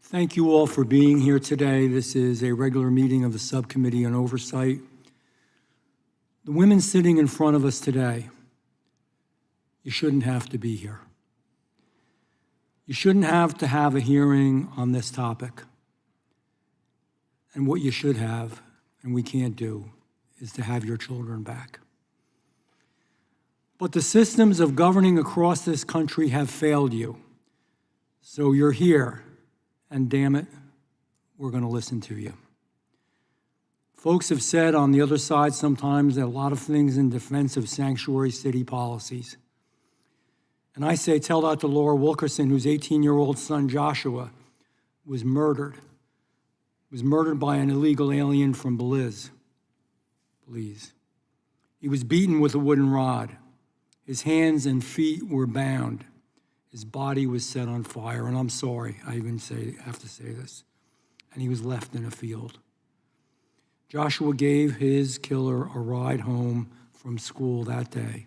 Thank you all for being here today. This is a regular meeting of the Subcommittee on Oversight. The women sitting in front of us today, you shouldn't have to be here. You shouldn't have to have a hearing on this topic. And what you should have, and we can't do, is to have your children back. But the systems of governing across this country have failed you. So you're here, and damn it, we're going to listen to you. Folks have said on the other side sometimes a lot of things in defense of sanctuary city policies. And I say, tell that to Laura Wilkerson, whose 18-year-old son Joshua was murdered by an illegal alien from Belize. He was beaten with a wooden rod. His hands and feet were bound. His body was set on fire, and I'm sorry, I even have to say this. And he was left in a field. Joshua gave his killer a ride home from school that day.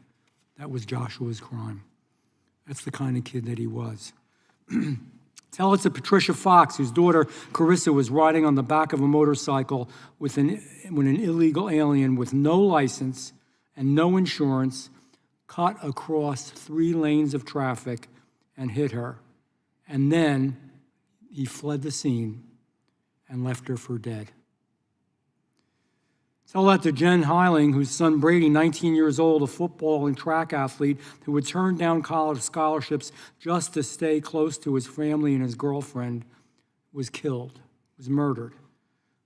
That was Joshua's crime. That's the kind of kid that he was. Tell it to Patricia Fox, whose daughter Carissa was riding on the back of a motorcycle when an illegal alien with no license and no insurance cut across 3 lanes of traffic and hit her. And then he fled the scene and left her for dead. Tell that to Jen Heiling, whose son Brady, 19 years old, a football and track athlete who had turned down college scholarships just to stay close to his family and his girlfriend, was murdered,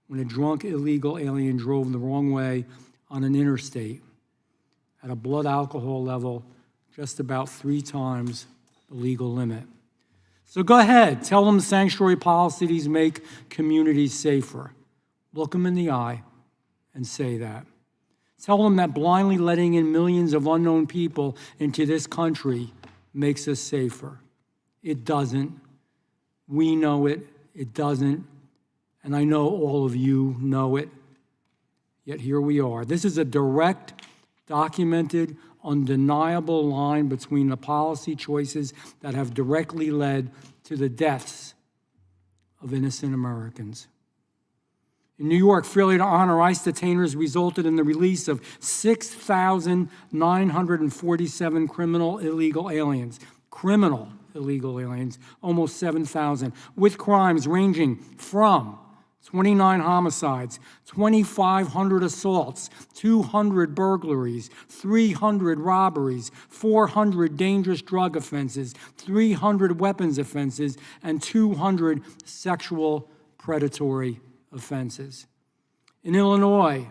when a drunk illegal alien drove the wrong way on an interstate at a blood alcohol level just about 3 times the legal limit. So go ahead, tell them sanctuary policies make communities safer. Look them in the eye and say that. Tell them that blindly letting in millions of unknown people into this country makes us safer. It doesn't. We know it. It doesn't. And I know all of you know it. Yet here we are. This is a direct, documented, undeniable line between the policy choices that have directly led to the deaths of innocent Americans. In New York, failure to honor ICE detainers resulted in the release of 6,947 criminal illegal aliens, almost 7,000, with crimes ranging from 29 homicides, 2,500 assaults, 200 burglaries, 300 robberies, 400 dangerous drug offenses, 300 weapons offenses, and 200 sexual predatory offenses. In Illinois,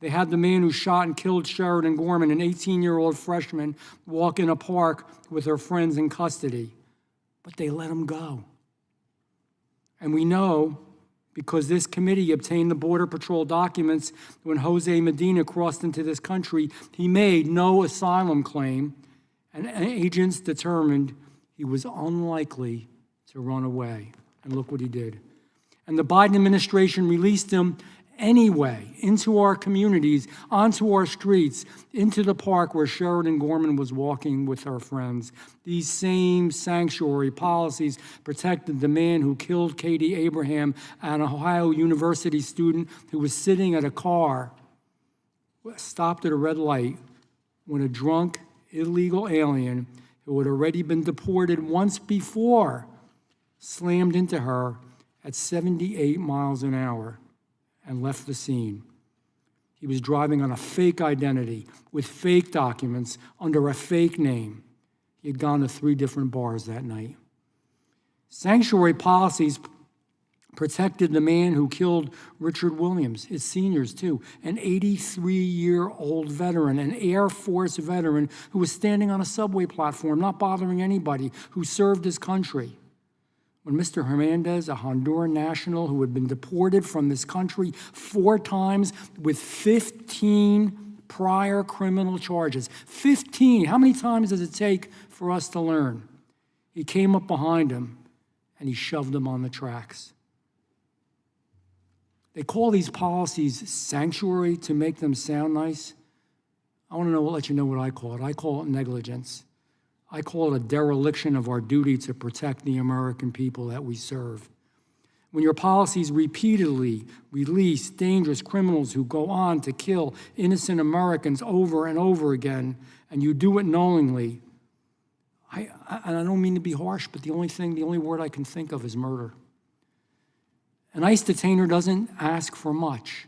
they had the man who shot and killed Sheridan Gorman, an 18-year-old freshman, walk in a park with her friends in custody. But they let him go. And we know, because this committee obtained the Border Patrol documents when Jose Medina crossed into this country, he made no asylum claim, and agents determined he was unlikely to run away. And look what he did. And the Biden administration released him anyway into our communities, onto our streets, into the park where Sheridan Gorman was walking with her friends. These same sanctuary policies protected the man who killed Katie Abraham, an Ohio University student who was sitting at a car, stopped at a red light, when a drunk, illegal alien who had already been deported once before slammed into her at 78 miles an hour and left the scene. He was driving on a fake identity with fake documents under a fake name. He had gone to 3 different bars that night. Sanctuary policies protected the man who killed Richard Williams, his seniors too, an 83-year-old veteran, an Air Force veteran who was standing on a subway platform, not bothering anybody, who served his country. When Mr. Hernandez, a Honduran national who had been deported from this country 4 times with 15 prior criminal charges. 15! How many times does it take for us to learn? He came up behind him and he shoved him on the tracks. They call these policies sanctuary to make them sound nice. I want to let you know what I call it. I call it negligence. I call it a dereliction of our duty to protect the American people that we serve. when your policies repeatedly release dangerous criminals who go on to kill innocent Americans over and over again, and you do it knowingly, and I don't mean to be harsh, but the only word I can think of is murder. An ICE detainer doesn't ask for much.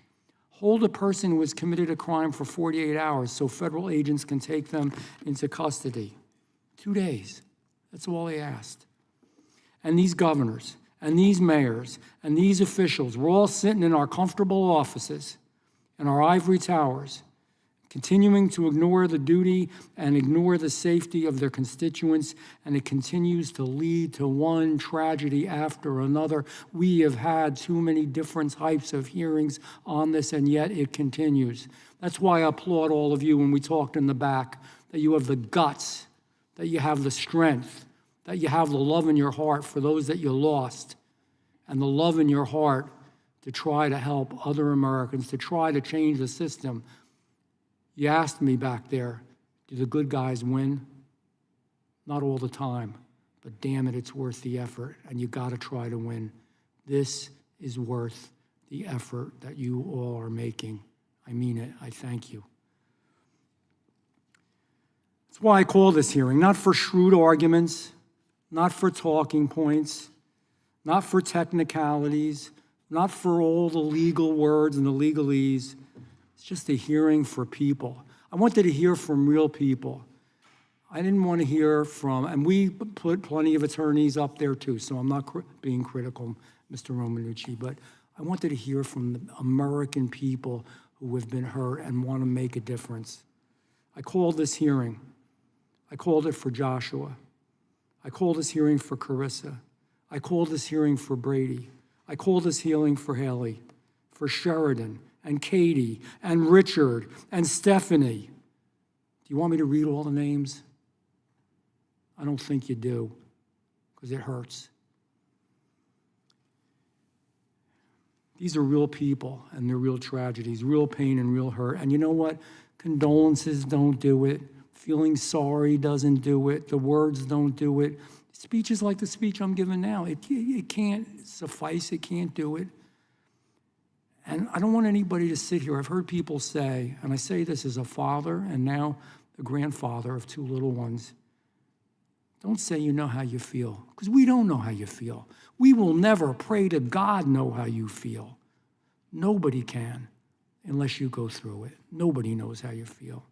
Hold a person who has committed a crime for 48 hours so federal agents can take them into custody. 2 days. That's all they asked. And these governors, and these mayors, and these officials, we're all sitting in our comfortable offices, in our ivory towers, continuing to ignore the duty and ignore the safety of their constituents, and it continues to lead to one tragedy after another. We have had too many different types of hearings on this, and yet it continues. That's why I applaud all of you when we talked in the back, that you have the guts, that you have the strength, that you have the love in your heart for those that you lost, and the love in your heart to try to help other Americans, to try to change the system. You asked me back there, do the good guys win? Not all the time, but damn it, it's worth the effort, and you gotta try to win. This is worth the effort that you all are making. I mean it, I thank you. That's why I call this hearing, not for shrewd arguments, not for talking points, not for technicalities, not for all the legal words and the legalese. It's just a hearing for people. I wanted to hear from real people. I didn't want to hear from, and we put plenty of attorneys up there too, so I'm not being critical, Mr. Romanucci, but I wanted to hear from the American people who have been hurt and want to make a difference. I called this hearing. I called it for Joshua. I called this hearing for Carissa. I called this hearing for Brady. I called this hearing for Haley, for Sheridan, and Katie, and Richard, and Stephanie. Do you want me to read all the names? I don't think you do, because it hurts. These are real people, and they're real tragedies, real pain and real hurt. And you know what? Condolences don't do it. Feeling sorry doesn't do it. The words don't do it. Speeches like the speech I'm giving now, it can't suffice. It can't do it. And I don't want anybody to sit here. I've heard people say, and I say this as a father and now the grandfather of two little ones, don't say you know how you feel, because we don't know how you feel. We will never, pray to God, know how you feel. Nobody can unless you go through it. Nobody knows how you feel.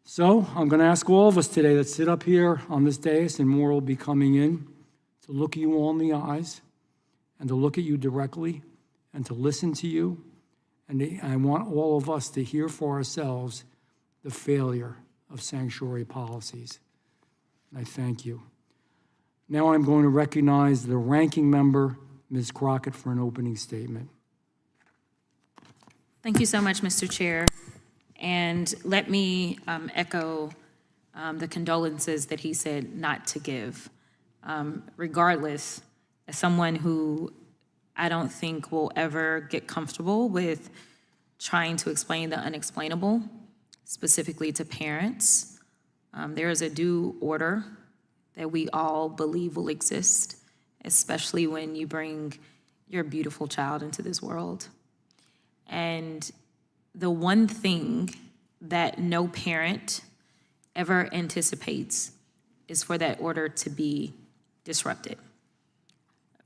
So I'm going to ask all of us today that sit up here on this dais, and more will be coming in, to look you all in the eyes and to look at you directly and to listen to you. And I want all of us to hear for ourselves the failure of sanctuary policies. And I thank you. Now I'm going to recognize the ranking member, Ms. Crockett, for an opening statement. Thank you so much, Mr. Chair. And let me echo the condolences that he said not to give. Regardless, as someone who I don't think will ever get comfortable with trying to explain the unexplainable, specifically to parents, there is a due order that we all believe will exist, especially when you bring your beautiful child into this world. And the one thing that no parent ever anticipates is for that order to be disrupted.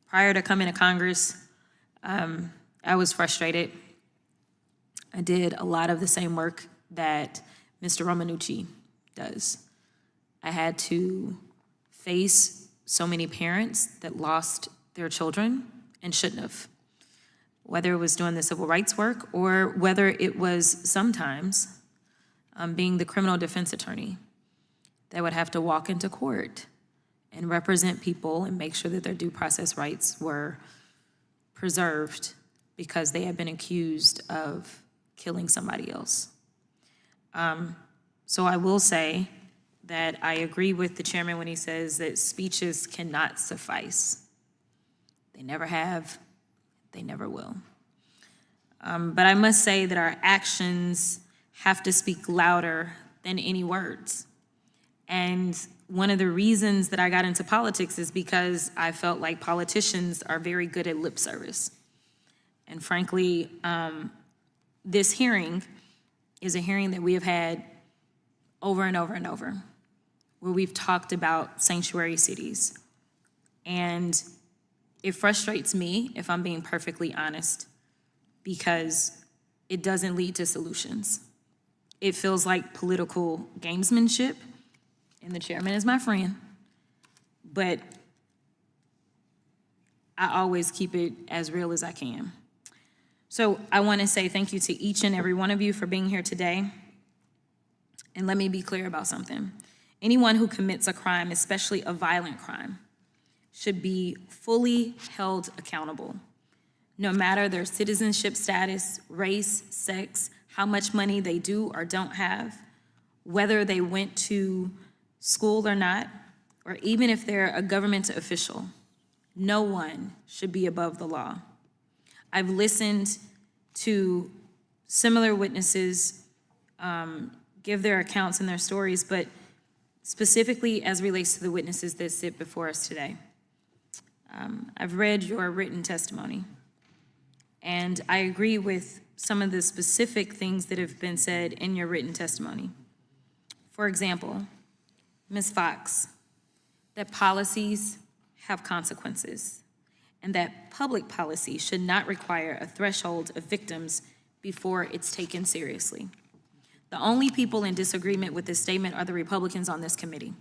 Prior to coming to Congress, I was frustrated. I did a lot of the same work that Mr. Romanucci does. I had to face so many parents that lost their children and shouldn't have, whether it was doing the civil rights work or whether it was sometimes being the criminal defense attorney that would have to walk into court and represent people and make sure that their due process rights were preserved because they had been accused of killing somebody else. So I will say that I agree with the chairman when he says that speeches cannot suffice. They never have, they never will. But I must say that our actions have to speak louder than any words. And one of the reasons that I got into politics is because I felt like politicians are very good at lip service. And frankly, this hearing is a hearing that we have had over and over and over, where we've talked about sanctuary cities. And it frustrates me, if I'm being perfectly honest, because it doesn't lead to solutions. It feels like political gamesmanship, and the chairman is my friend, but I always keep it as real as I can. So I want to say thank you to each and every one of you for being here today. And let me be clear about something. Anyone who commits a crime, especially a violent crime, should be fully held accountable, no matter their citizenship status, race, sex, how much money they do or don't have, whether they went to school or not, or even if they're a government official. No one should be above the law. I've listened to similar witnesses give their accounts and their stories, but specifically as relates to the witnesses that sit before us today. I've read your written testimony, and I agree with some of the specific things that have been said in your written testimony. For example, Ms. Fox, that policies have consequences, and that public policy should not require a threshold of victims before it's taken seriously. The only people in disagreement with this statement are the Republicans on this committee.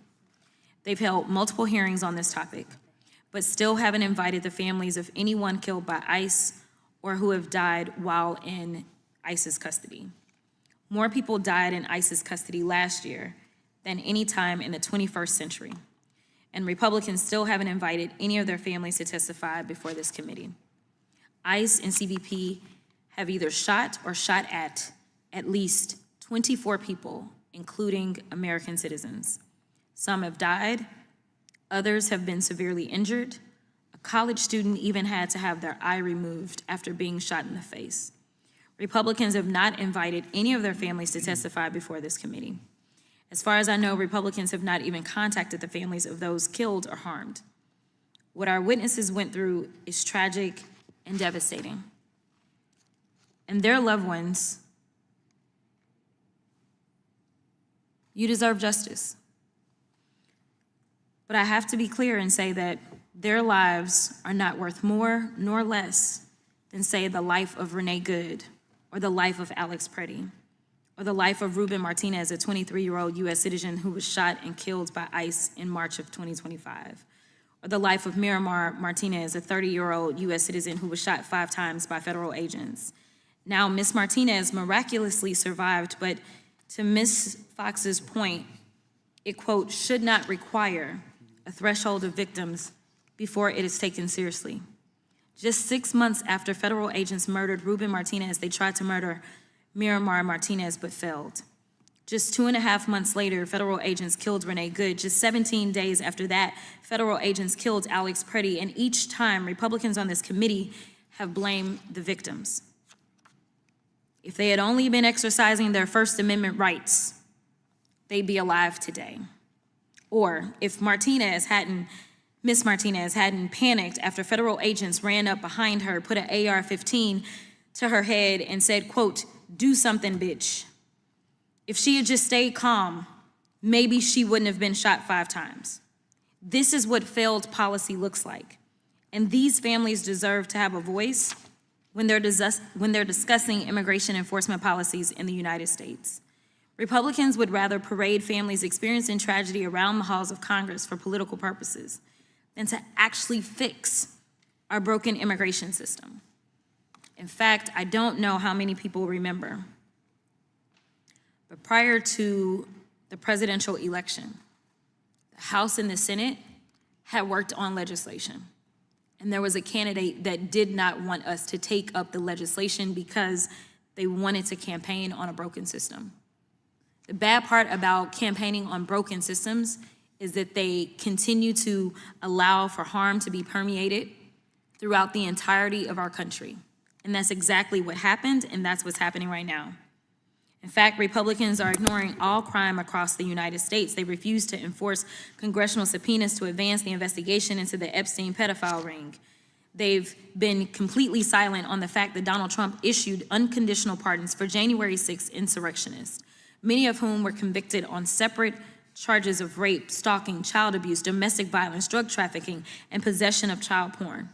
They've held multiple hearings on this topic, but still haven't invited the families of anyone killed by ICE or who have died while in ICE's custody. More people died in ICE's custody last year than any time in the 21st century. And Republicans still haven't invited any of their families to testify before this committee. ICE and CBP have either shot or shot at least 24 people, including American citizens. Some have died, others have been severely injured. A college student even had to have their eye removed after being shot in the face. Republicans have not invited any of their families to testify before this committee. As far as I know, Republicans have not even contacted the families of those killed or harmed. What our witnesses went through is tragic and devastating. And their loved ones, you deserve justice. But I have to be clear and say that their lives are not worth more nor less than, say, the life of Renee Good, or the life of Alex Preddy, or the life of Ruben Martinez, a 23-year-old U.S. citizen who was shot and killed by ICE in March of 2025, or the life of Miramar Martinez, a 30-year-old U.S. citizen who was shot 5 times by federal agents. Now, Ms. Martinez miraculously survived, but to Ms. Fox's point, it, quote, should not require a threshold of victims before it is taken seriously. Just 6 months after federal agents murdered Ruben Martinez, they tried to murder Miramar Martinez but failed. Just 2.5 months later, federal agents killed Renee Good. Just 17 days after that, federal agents killed Alex Preddy, and each time, Republicans on this committee have blamed the victims. If they had only been exercising their First Amendment rights, they'd be alive today. Or if Miss Martinez hadn't panicked after federal agents ran up behind her, put an AR-15 to her head and said, quote, do something, bitch. If she had just stayed calm, maybe she wouldn't have been shot 5 times. This is what failed policy looks like. And these families deserve to have a voice when they're discussing immigration enforcement policies in the United States. Republicans would rather parade families experiencing tragedy around the halls of Congress for political purposes than to actually fix our broken immigration system. In fact, I don't know how many people remember, but prior to the presidential election, the House and the Senate had worked on legislation. And there was a candidate that did not want us to take up the legislation because they wanted to campaign on a broken system. The bad part about campaigning on broken systems is that they continue to allow for harm to be permeated throughout the entirety of our country. And that's exactly what happened, and that's what's happening right now. In fact, Republicans are ignoring all crime across the United States. They refuse to enforce congressional subpoenas to advance the investigation into the Epstein pedophile ring. They've been completely silent on the fact that Donald Trump issued unconditional pardons for January 6th insurrectionists, many of whom were convicted on separate charges of rape, stalking, child abuse, domestic violence, drug trafficking, and possession of child porn.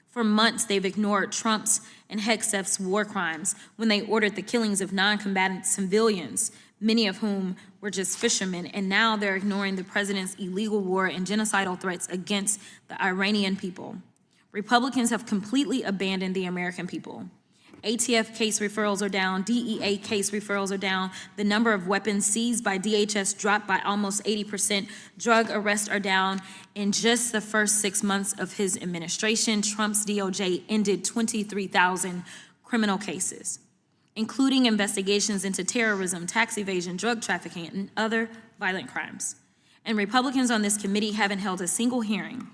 For months, they've ignored Trump's and Hegseth's war crimes when they ordered the killings of non-combatant civilians, many of whom were just fishermen, and now they're ignoring the president's illegal war and genocidal threats against the Iranian people. Republicans have completely abandoned the American people. ATF case referrals are down, DEA case referrals are down, the number of weapons seized by DHS dropped by almost 80%, drug arrests are down. In just the first 6 months of his administration, Trump's DOJ ended 23,000 criminal cases, including investigations into terrorism, tax evasion, drug trafficking, and other violent crimes. And Republicans on this committee haven't held a single hearing,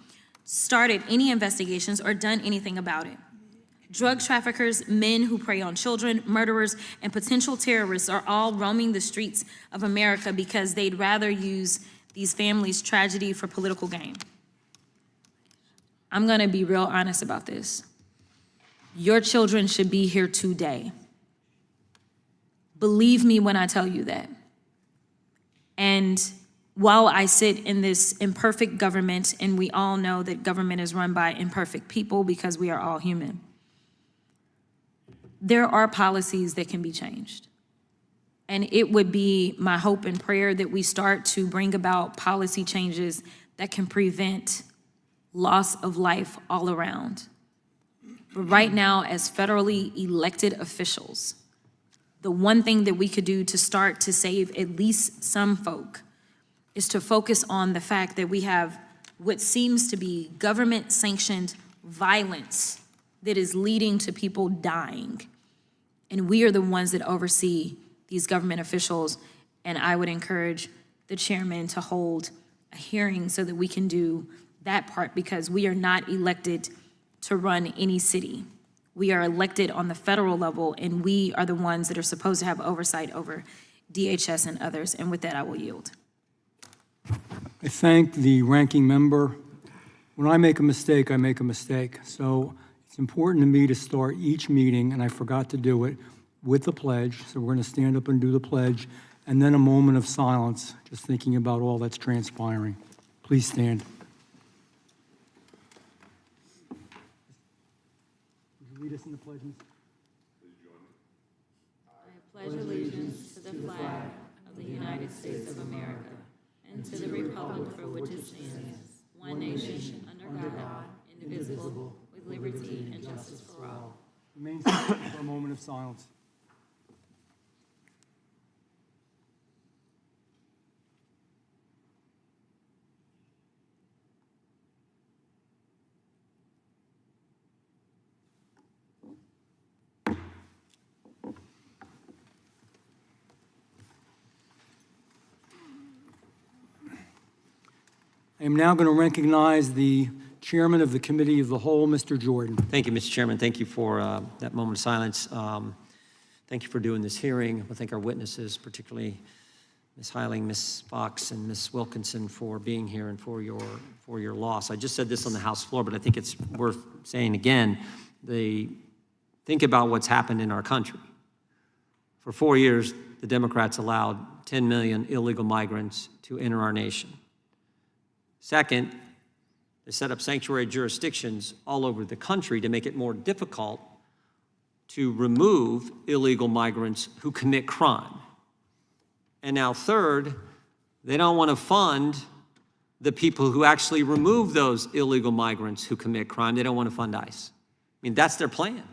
started any investigations, or done anything about it. Drug traffickers, men who prey on children, murderers, and potential terrorists are all roaming the streets of America because they'd rather use these families' tragedy for political gain. I'm gonna be real honest about this. Your children should be here today. Believe me when I tell you that. And while I sit in this imperfect government, and we all know that government is run by imperfect people because we are all human, there are policies that can be changed. And it would be my hope and prayer that we start to bring about policy changes that can prevent loss of life all around. But right now, as federally elected officials, the one thing that we could do to start to save at least some folk is to focus on the fact that we have what seems to be government-sanctioned violence that is leading to people dying. And we are the ones that oversee these government officials. And I would encourage the chairman to hold a hearing so that we can do that part, because we are not elected to run any city. We are elected on the federal level, and we are the ones that are supposed to have oversight over DHS and others. And with that, I will yield. I thank the ranking member. When I make a mistake, I make a mistake. So it's important to me to start each meeting, and I forgot to do it, with the pledge. So we're going to stand up and do the pledge, and then a moment of silence, just thinking about all that's transpiring. Please stand. Would you lead us in the pledge, Ms.? I pledge allegiance to the flag of the United States of America and to the republic for which it stands, one nation, under God, indivisible, with liberty and justice for all. Remain silent for a moment of silence. I am now going to recognize the Chairman of the Committee of the Whole, Mr. Jordan. Thank you, Mr. Chairman. Thank you for that moment of silence. Thank you for doing this hearing. I thank our witnesses, particularly Ms. Heiling, Ms. Fox, and Ms. Wilkinson, for being here and for your loss. I just said this on the House floor, but I think it's worth saying again. Think about what's happened in our country. For 4 years, the Democrats allowed 10 million illegal migrants to enter our nation. Second, they set up sanctuary jurisdictions all over the country to make it more difficult to remove illegal migrants who commit crime. And now third, they don't want to fund the people who actually remove those illegal migrants who commit crime. They don't want to fund ICE. I mean, that's their plan,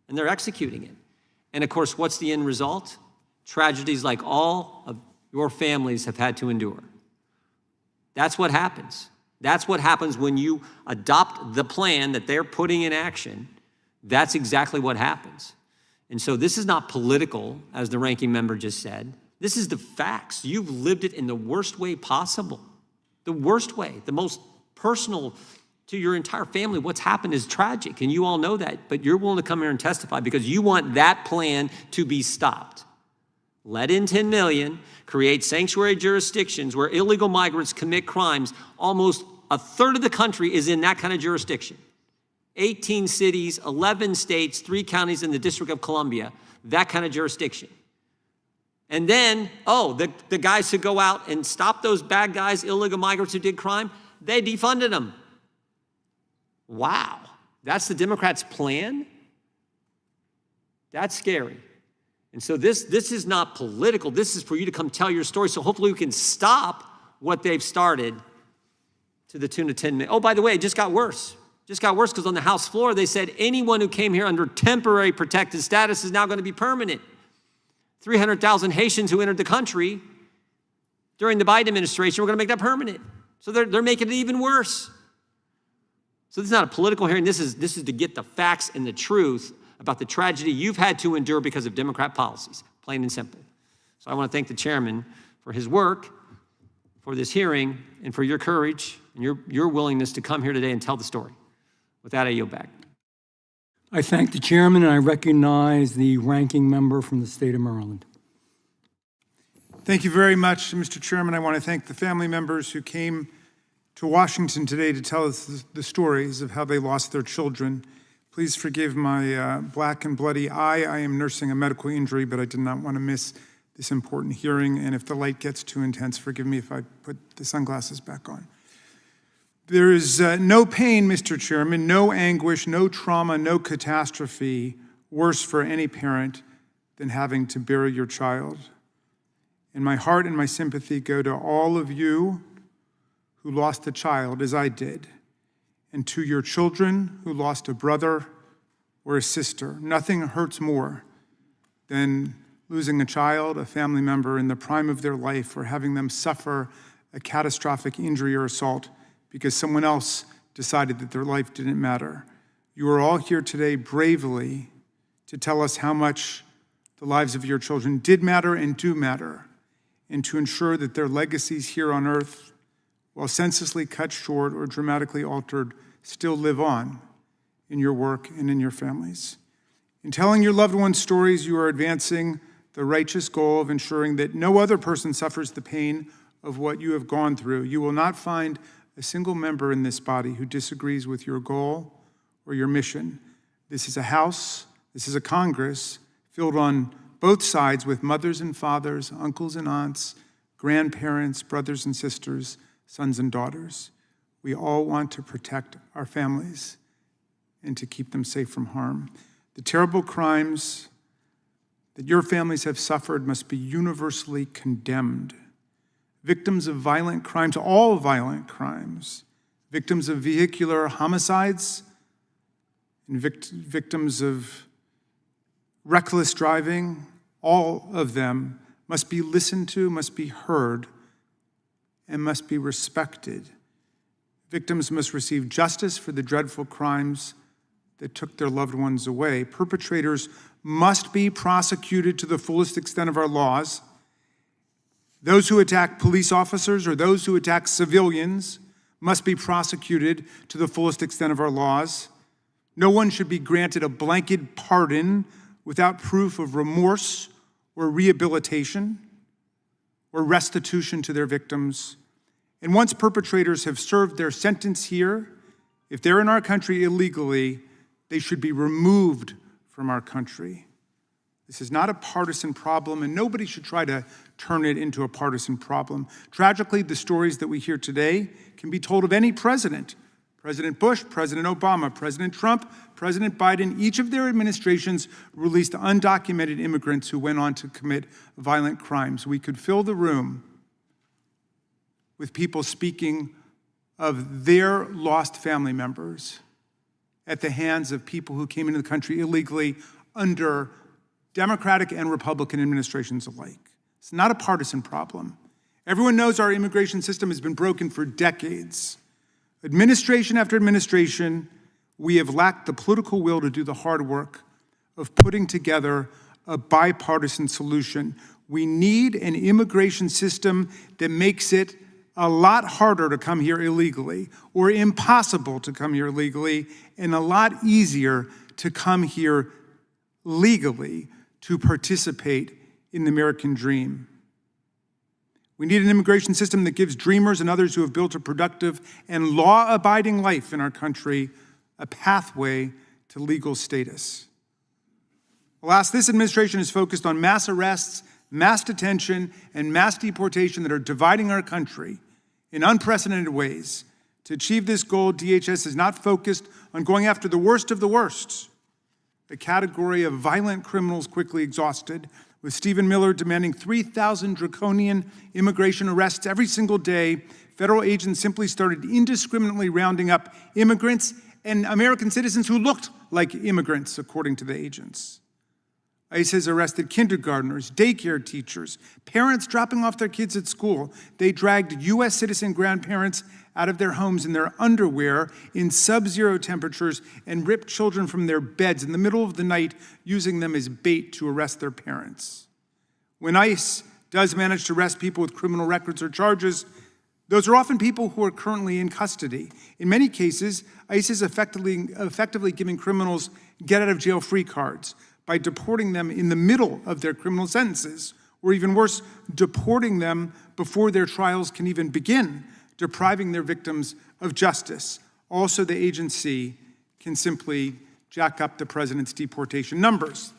and they're executing it. And of course, what's the end result? Tragedies like all of your families have had to endure. That's what happens. That's what happens when you adopt the plan that they're putting in action. That's exactly what happens. And so this is not political, as the ranking member just said. This is the facts. You've lived it in the worst way possible. The worst way, the most personal to your entire family. What's happened is tragic, and you all know that, but you're willing to come here and testify because you want that plan to be stopped. let in 10 million, create sanctuary jurisdictions where illegal migrants commit crimes. Almost a third of the country is in that kind of jurisdiction. 18 cities, 11 states, 3 counties in the District of Columbia, that kind of jurisdiction. And then, the guys who go out and stop those bad guys, illegal migrants who did crime, they defunded them. Wow, that's the Democrats' plan? That's scary. And so this is not political. This is for you to come tell your story. So hopefully we can stop what they've started to the tune of 10 million. Oh, by the way, it just got worse. Just got worse because on the House floor, they said anyone who came here under temporary protected status is now going to be permanent. 300,000 Haitians who entered the country during the Biden administration, we're going to make that permanent. So they're making it even worse. So this is not a political hearing. This is to get the facts and the truth about the tragedy you've had to endure because of Democrat policies, plain and simple. So I want to thank the chairman for his work, for this hearing, and for your courage and your willingness to come here today and tell the story. With that, I yield back. I thank the chairman, and I recognize the ranking member from the state of Maryland. Thank you very much, Mr. Chairman. I want to thank the family members who came to Washington today to tell us the stories of how they lost their children. Please forgive my black and bloody eye. I am nursing a medical injury, but I did not want to miss this important hearing. And if the light gets too intense, forgive me if I put the sunglasses back on. There is no pain, Mr. Chairman, no anguish, no trauma, no catastrophe worse for any parent than having to bury your child. And my heart and my sympathy go to all of you who lost a child, as I did, and to your children who lost a brother or a sister. Nothing hurts more than losing a child, a family member in the prime of their life, or having them suffer a catastrophic injury or assault because someone else decided that their life didn't matter. You are all here today bravely to tell us how much the lives of your children did matter and do matter, and to ensure that their legacies here on earth, while senselessly cut short or dramatically altered, still live on in your work and in your families. In telling your loved ones' stories, you are advancing the righteous goal of ensuring that no other person suffers the pain of what you have gone through. You will not find a single member in this body who disagrees with your goal or your mission. This is a House, this is a Congress filled on both sides with mothers and fathers, uncles and aunts, grandparents, brothers and sisters, sons and daughters. We all want to protect our families and to keep them safe from harm. The terrible crimes that your families have suffered must be universally condemned. Victims of violent crimes, all violent crimes, victims of vehicular homicides, and victims of reckless driving, all of them must be listened to, must be heard, and must be respected. Victims must receive justice for the dreadful crimes that took their loved ones away. Perpetrators must be prosecuted to the fullest extent of our laws. Those who attack police officers or those who attack civilians must be prosecuted to the fullest extent of our laws. No one should be granted a blanket pardon without proof of remorse or rehabilitation or restitution to their victims. And once perpetrators have served their sentence here, if they're in our country illegally, they should be removed from our country. This is not a partisan problem, and nobody should try to turn it into a partisan problem. Tragically, the stories that we hear today can be told of any president. President Bush, President Obama, President Trump, President Biden, each of their administrations released undocumented immigrants who went on to commit violent crimes. We could fill the room with people speaking of their lost family members at the hands of people who came into the country illegally under Democratic and Republican administrations alike. It's not a partisan problem. Everyone knows our immigration system has been broken for decades. Administration after administration, we have lacked the political will to do the hard work of putting together a bipartisan solution. We need an immigration system that makes it a lot harder to come here illegally, or impossible to come here illegally, and a lot easier to come here legally to participate in the American dream. We need an immigration system that gives dreamers and others who have built a productive and law-abiding life in our country a pathway to legal status. Alas, this administration is focused on mass arrests, mass detention, and mass deportation that are dividing our country in unprecedented ways. To achieve this goal, DHS is not focused on going after the worst of the worst, the category of violent criminals quickly exhausted, with Stephen Miller demanding 3,000 draconian immigration arrests every single day. Federal agents simply started indiscriminately rounding up immigrants and American citizens who looked like immigrants, according to the agents. ICE has arrested kindergartners, daycare teachers, parents dropping off their kids at school. They dragged U.S. citizen grandparents out of their homes in their underwear in sub-zero temperatures and ripped children from their beds in the middle of the night, using them as bait to arrest their parents. When ICE does manage to arrest people with criminal records or charges, those are often people who are currently in custody. In many cases, ICE is effectively giving criminals get-out-of-jail-free cards by deporting them in the middle of their criminal sentences, or even worse, deporting them before their trials can even begin, depriving their victims of justice. Also, the agency can simply jack up the president's deportation numbers.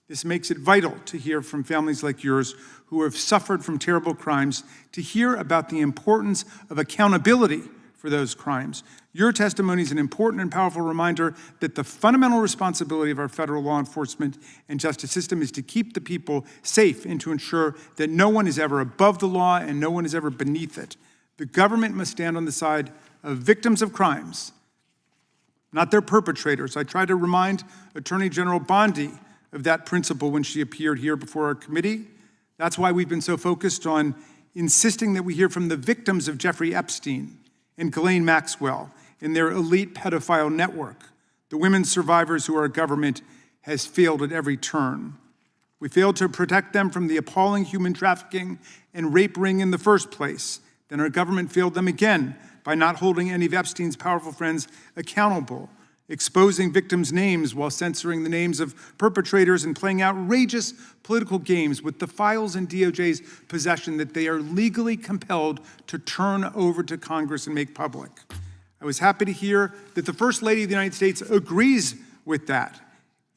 This makes it vital to hear from families like yours who have suffered from terrible crimes, to hear about the importance of accountability for those crimes. Your testimony is an important and powerful reminder that the fundamental responsibility of our federal law enforcement and justice system is to keep the people safe and to ensure that no one is ever above the law and no one is ever beneath it. The government must stand on the side of victims of crimes, not their perpetrators. I try to remind Attorney General Bondi of that principle when she appeared here before our committee. That's why we've been so focused on insisting that we hear from the victims of Jeffrey Epstein and Ghislaine Maxwell in their elite pedophile network, the women survivors who our government has failed at every turn. We failed to protect them from the appalling human trafficking and rape ring in the first place. Then our government failed them again by not holding any of Epstein's powerful friends accountable, exposing victims' names while censoring the names of perpetrators and playing outrageous political games with the files in DOJ's possession that they are legally compelled to turn over to Congress and make public. I was happy to hear that the First Lady of the United States agrees with that,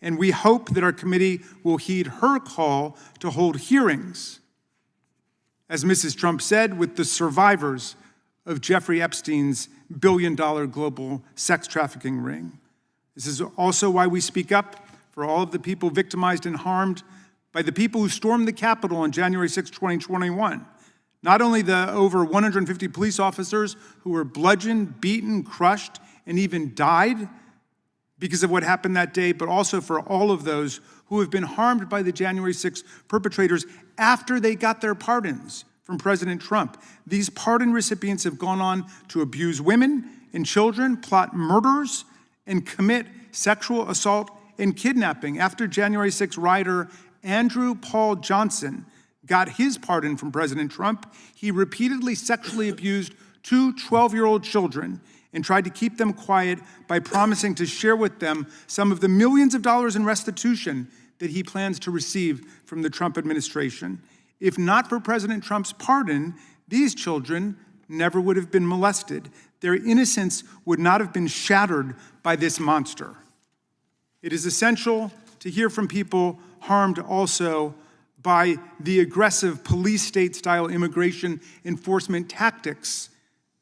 and we hope that our committee will heed her call to hold hearings, as Mrs. Trump said, with the survivors of Jeffrey Epstein's billion-dollar global sex trafficking ring. This is also why we speak up for all of the people victimized and harmed by the people who stormed the Capitol on January 6, 2021. Not only the over 150 police officers who were bludgeoned, beaten, crushed, and even died because of what happened that day, but also for all of those who have been harmed by the January 6 perpetrators after they got their pardons from President Trump. These pardon recipients have gone on to abuse women and children, plot murders, and commit sexual assault and kidnapping. After January 6 rioter Andrew Paul Johnson got his pardon from President Trump, he repeatedly sexually abused two 12-year-old children and tried to keep them quiet by promising to share with them some of the millions of dollars in restitution that he plans to receive from the Trump administration. If not for President Trump's pardon, these children never would have been molested. Their innocence would not have been shattered by this monster. It is essential to hear from people harmed also by the aggressive police state-style immigration enforcement tactics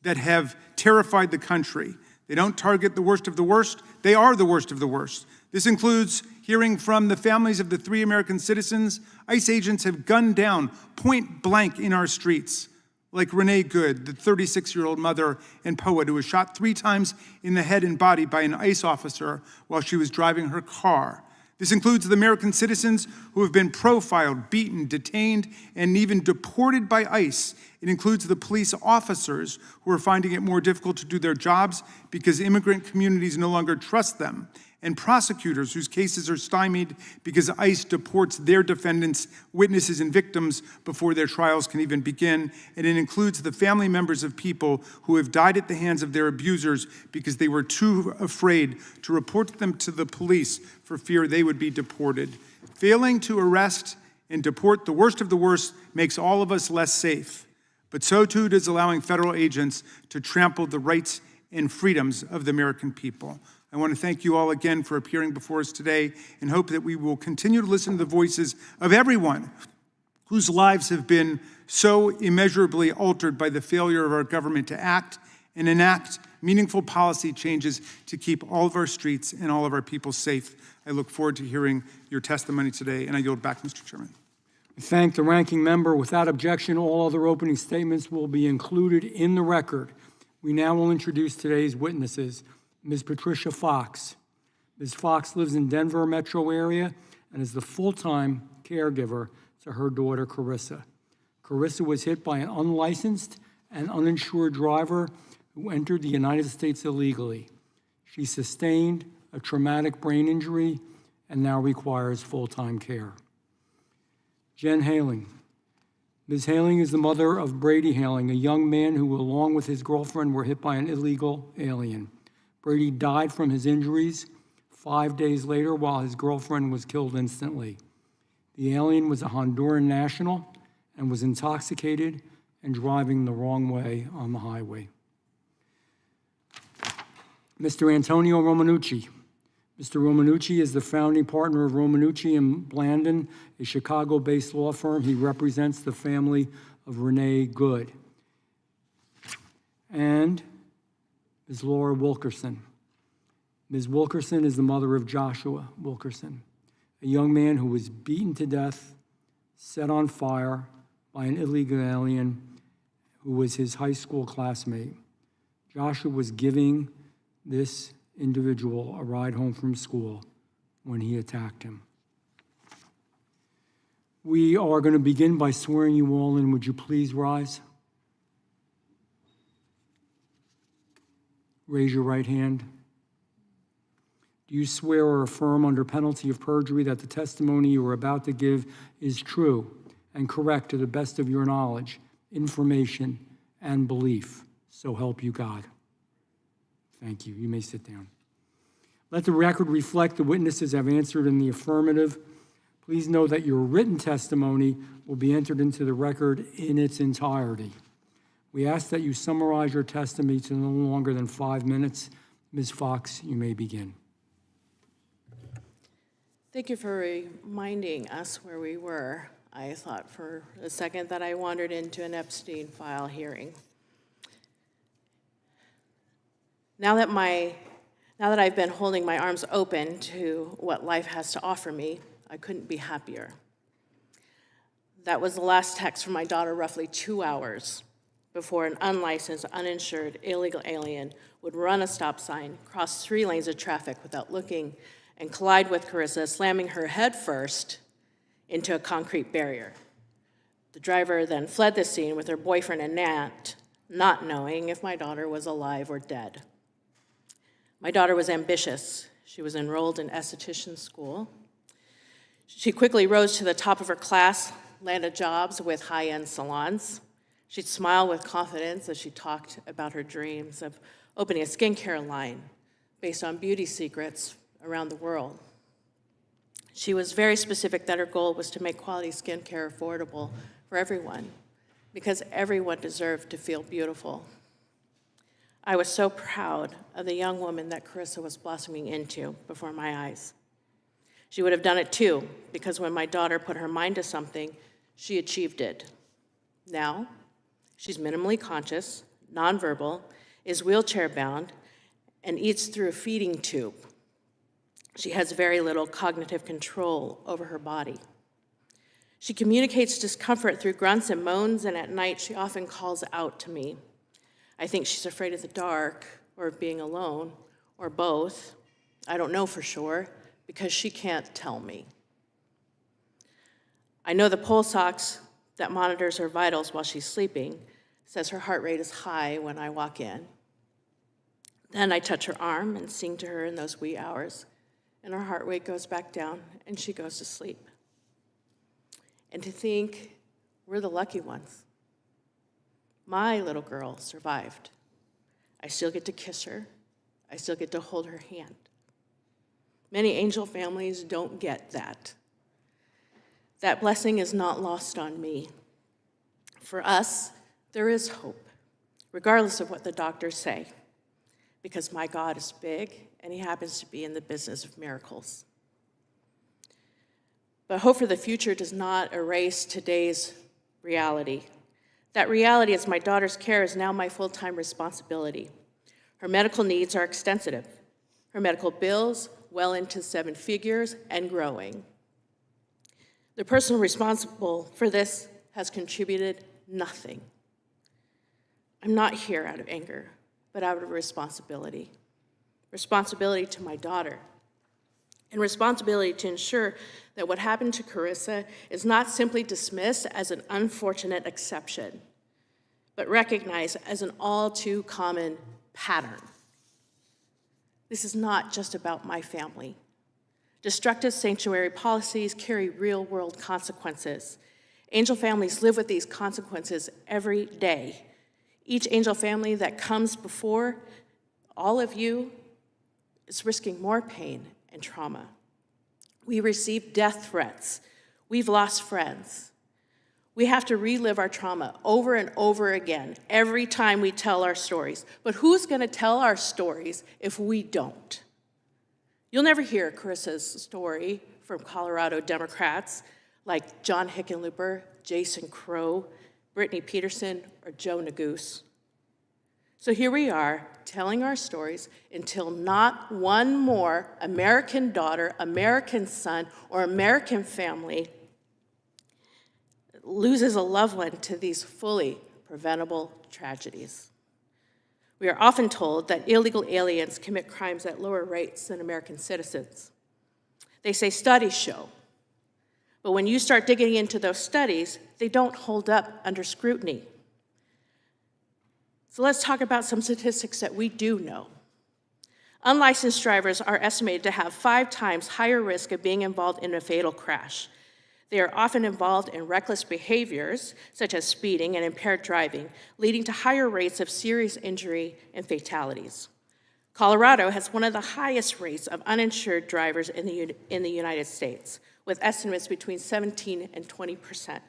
that have terrified the country. They don't target the worst of the worst, they are the worst of the worst. This includes hearing from the families of the 3 American citizens ICE agents have gunned down point blank in our streets, like Renee Good, the 36-year-old mother and poet who was shot 3 times in the head and body by an ICE officer while she was driving her car. This includes the American citizens who have been profiled, beaten, detained, and even deported by ICE. It includes the police officers who are finding it more difficult to do their jobs because immigrant communities no longer trust them, and prosecutors whose cases are stymied because ICE deports their defendants, witnesses, and victims before their trials can even begin. And it includes the family members of people who have died at the hands of their abusers because they were too afraid to report them to the police for fear they would be deported. Failing to arrest and deport the worst of the worst makes all of us less safe. But so too does allowing federal agents to trample the rights and freedoms of the American people. I want to thank you all again for appearing before us today and hope that we will continue to listen to the voices of everyone whose lives have been so immeasurably altered by the failure of our government to act and enact meaningful policy changes to keep all of our streets and all of our people safe. I look forward to hearing your testimony today, and I yield back, Mr. Chairman. We thank the ranking member. Without objection, all other opening statements will be included in the record. We now will introduce today's witnesses. Ms. Patricia Fox. Ms. Fox lives in Denver metro area and is the full-time caregiver to her daughter, Carissa. Carissa was hit by an unlicensed and uninsured driver who entered the United States illegally. She sustained a traumatic brain injury and now requires full-time care. Jen Haling. Ms. Haling is the mother of Brady Haling, a young man who, along with his girlfriend, were hit by an illegal alien. Brady died from his injuries 5 days later while his girlfriend was killed instantly. The alien was a Honduran national and was intoxicated and driving the wrong way on the highway. Mr. Antonio Romanucci. Mr. Romanucci is the founding partner of Romanucci and Blandon, a Chicago-based law firm. He represents the family of Renee Good. And Ms. Laura Wilkerson. Ms. Wilkerson is the mother of Joshua Wilkerson, a young man who was beaten to death, set on fire by an illegal alien who was his high school classmate. Joshua was giving this individual a ride home from school when he attacked him. We are going to begin by swearing you all in. Would you please rise? Raise your right hand. Do you swear or affirm under penalty of perjury that the testimony you are about to give is true and correct to the best of your knowledge, information, and belief? So help you God. Thank you. You may sit down. Let the record reflect the witnesses have answered in the affirmative. Please know that your written testimony will be entered into the record in its entirety. We ask that you summarize your testimony to no longer than 5 minutes. Ms. Fox, you may begin. Thank you for reminding us where we were. I thought for a second that I wandered into an Epstein file hearing. Now that I've been holding my arms open to what life has to offer me, I couldn't be happier. That was the last text from my daughter roughly 2 hours before an unlicensed, uninsured, illegal alien would run a stop sign, cross 3 lanes of traffic without looking, and collide with Carissa, slamming her head first into a concrete barrier. The driver then fled the scene with her boyfriend and Nat, not knowing if my daughter was alive or dead. My daughter was ambitious. She was enrolled in esthetician school. She quickly rose to the top of her class, landed jobs with high-end salons. She'd smile with confidence as she talked about her dreams of opening a skincare line based on beauty secrets around the world. She was very specific that her goal was to make quality skincare affordable for everyone, because everyone deserved to feel beautiful. I was so proud of the young woman that Carissa was blossoming into before my eyes. She would have done it too, because when my daughter put her mind to something, she achieved it. Now, she's minimally conscious, nonverbal, is wheelchair-bound, and eats through a feeding tube. She has very little cognitive control over her body. She communicates discomfort through grunts and moans, and at night she often calls out to me. I think she's afraid of the dark, or of being alone, or both. I don't know for sure, because she can't tell me. I know the pulse ox that monitors her vitals while she's sleeping says her heart rate is high when I walk in. Then I touch her arm and sing to her in those wee hours, and her heart rate goes back down, and she goes to sleep. And to think we're the lucky ones. My little girl survived. I still get to kiss her. I still get to hold her hand. Many angel families don't get that. That blessing is not lost on me. For us, there is hope, regardless of what the doctors say, because my God is big and he happens to be in the business of miracles. But hope for the future does not erase today's reality. That reality is my daughter's care is now my full-time responsibility. Her medical needs are extensive. Her medical bills well into 7 figures and growing. The person responsible for this has contributed nothing. I'm not here out of anger, but out of responsibility. Responsibility to my daughter, and responsibility to ensure that what happened to Carissa is not simply dismissed as an unfortunate exception, but recognized as an all too common pattern. This is not just about my family. Destructive sanctuary policies carry real-world consequences. Angel families live with these consequences every day. Each angel family that comes before all of you is risking more pain and trauma. We receive death threats. We've lost friends. We have to relive our trauma over and over again every time we tell our stories. But who's going to tell our stories if we don't? You'll never hear Carissa's story from Colorado Democrats like John Hickenlooper, Jason Crow, Brittany Peterson, or Joe Neguse. So here we are, telling our stories until not one more American daughter, American son, or American family loses a loved one to these fully preventable tragedies. We are often told that illegal aliens commit crimes at lower rates than American citizens. They say studies show. But when you start digging into those studies, they don't hold up under scrutiny. So let's talk about some statistics that we do know. Unlicensed drivers are estimated to have 5 times higher risk of being involved in a fatal crash. They are often involved in reckless behaviors, such as speeding and impaired driving, leading to higher rates of serious injury and fatalities. Colorado has one of the highest rates of uninsured drivers in the United States, with estimates between 17 and 20%.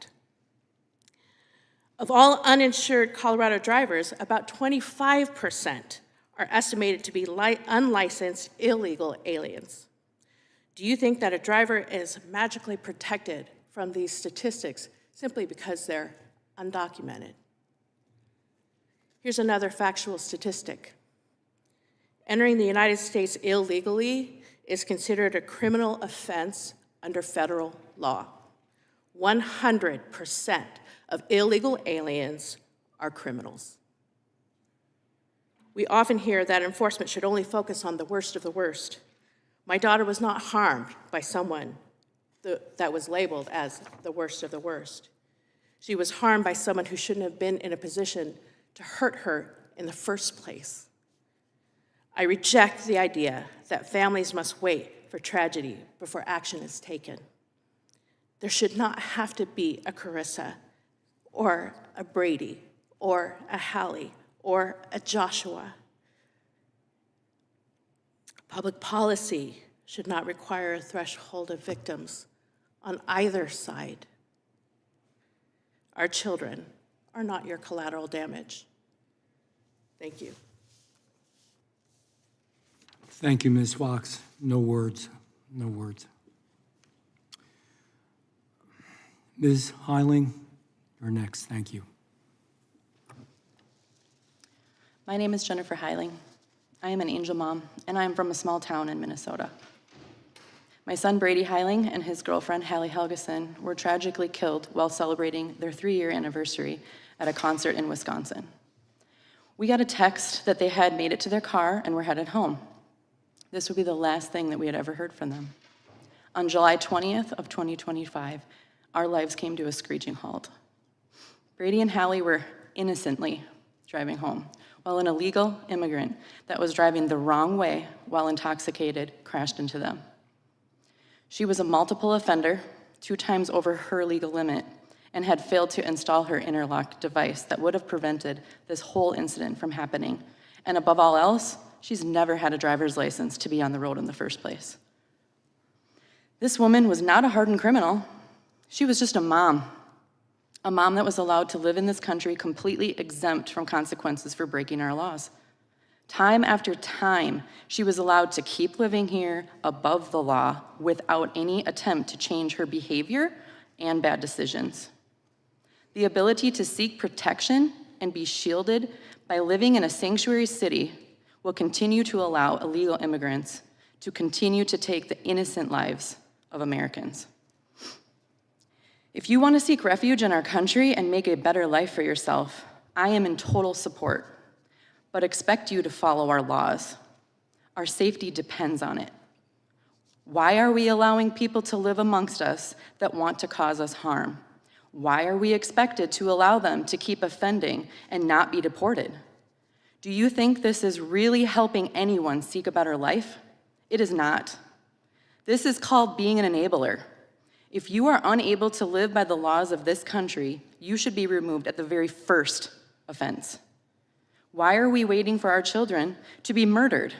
Of all uninsured Colorado drivers, about 25% are estimated to be unlicensed illegal aliens. Do you think that a driver is magically protected from these statistics simply because they're undocumented? Here's another factual statistic. Entering the United States illegally is considered a criminal offense under federal law. 100% of illegal aliens are criminals. We often hear that enforcement should only focus on the worst of the worst. My daughter was not harmed by someone that was labeled as the worst of the worst. She was harmed by someone who shouldn't have been in a position to hurt her in the first place. I reject the idea that families must wait for tragedy before action is taken. There should not have to be a Carissa or a Brady or a Hallie or a Joshua. Public policy should not require a threshold of victims on either side. Our children are not your collateral damage. Thank you. Thank you, Ms. Fox. No words, no words. Ms. Heiling, you're next. Thank you. My name is Jennifer Heiling. I am an angel mom, and I am from a small town in Minnesota. My son Brady Heiling and his girlfriend Hallie Helgeson were tragically killed while celebrating their 3-year anniversary at a concert in Wisconsin. We got a text that they had made it to their car and were headed home. This would be the last thing that we had ever heard from them. On July 20th of 2025, our lives came to a screeching halt. Brady and Hallie were innocently driving home, while an illegal immigrant that was driving the wrong way while intoxicated crashed into them. She was a multiple offender, 2 times over her legal limit, and had failed to install her interlock device that would have prevented this whole incident from happening. And above all else, she's never had a driver's license to be on the road in the first place. This woman was not a hardened criminal. She was just a mom that was allowed to live in this country completely exempt from consequences for breaking our laws. Time after time, she was allowed to keep living here above the law without any attempt to change her behavior and bad decisions. The ability to seek protection and be shielded by living in a sanctuary city will continue to allow illegal immigrants to continue to take the innocent lives of Americans. If you want to seek refuge in our country and make a better life for yourself, I am in total support, but expect you to follow our laws. Our safety depends on it. Why are we allowing people to live amongst us that want to cause us harm? Why are we expected to allow them to keep offending and not be deported? Do you think this is really helping anyone seek a better life? It is not. This is called being an enabler. If you are unable to live by the laws of this country, you should be removed at the very first offense. Why are we waiting for our children to be murdered?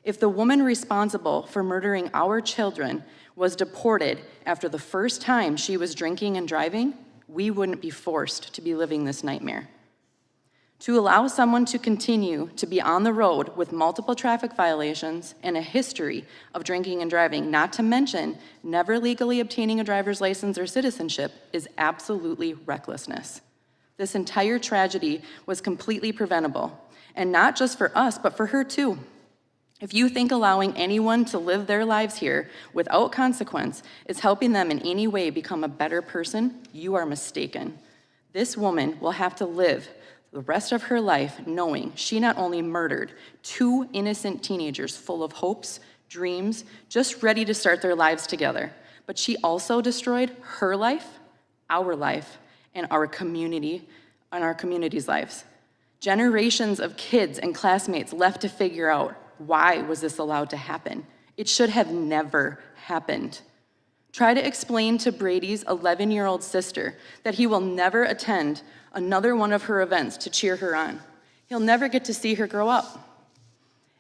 If the woman responsible for murdering our children was deported after the first time she was drinking and driving, we wouldn't be forced to be living this nightmare. To allow someone to continue to be on the road with multiple traffic violations and a history of drinking and driving, not to mention never legally obtaining a driver's license or citizenship, is absolutely recklessness. This entire tragedy was completely preventable, and not just for us, but for her too. If you think allowing anyone to live their lives here without consequence is helping them in any way become a better person, you are mistaken. This woman will have to live the rest of her life knowing she not only murdered 2 innocent teenagers full of hopes, dreams, just ready to start their lives together, but she also destroyed her life, and our community, and our community's lives. Generations of kids and classmates left to figure out, why was this allowed to happen? It should have never happened. Try to explain to Brady's 11-year-old sister that he will never attend another one of her events to cheer her on. He'll never get to see her grow up.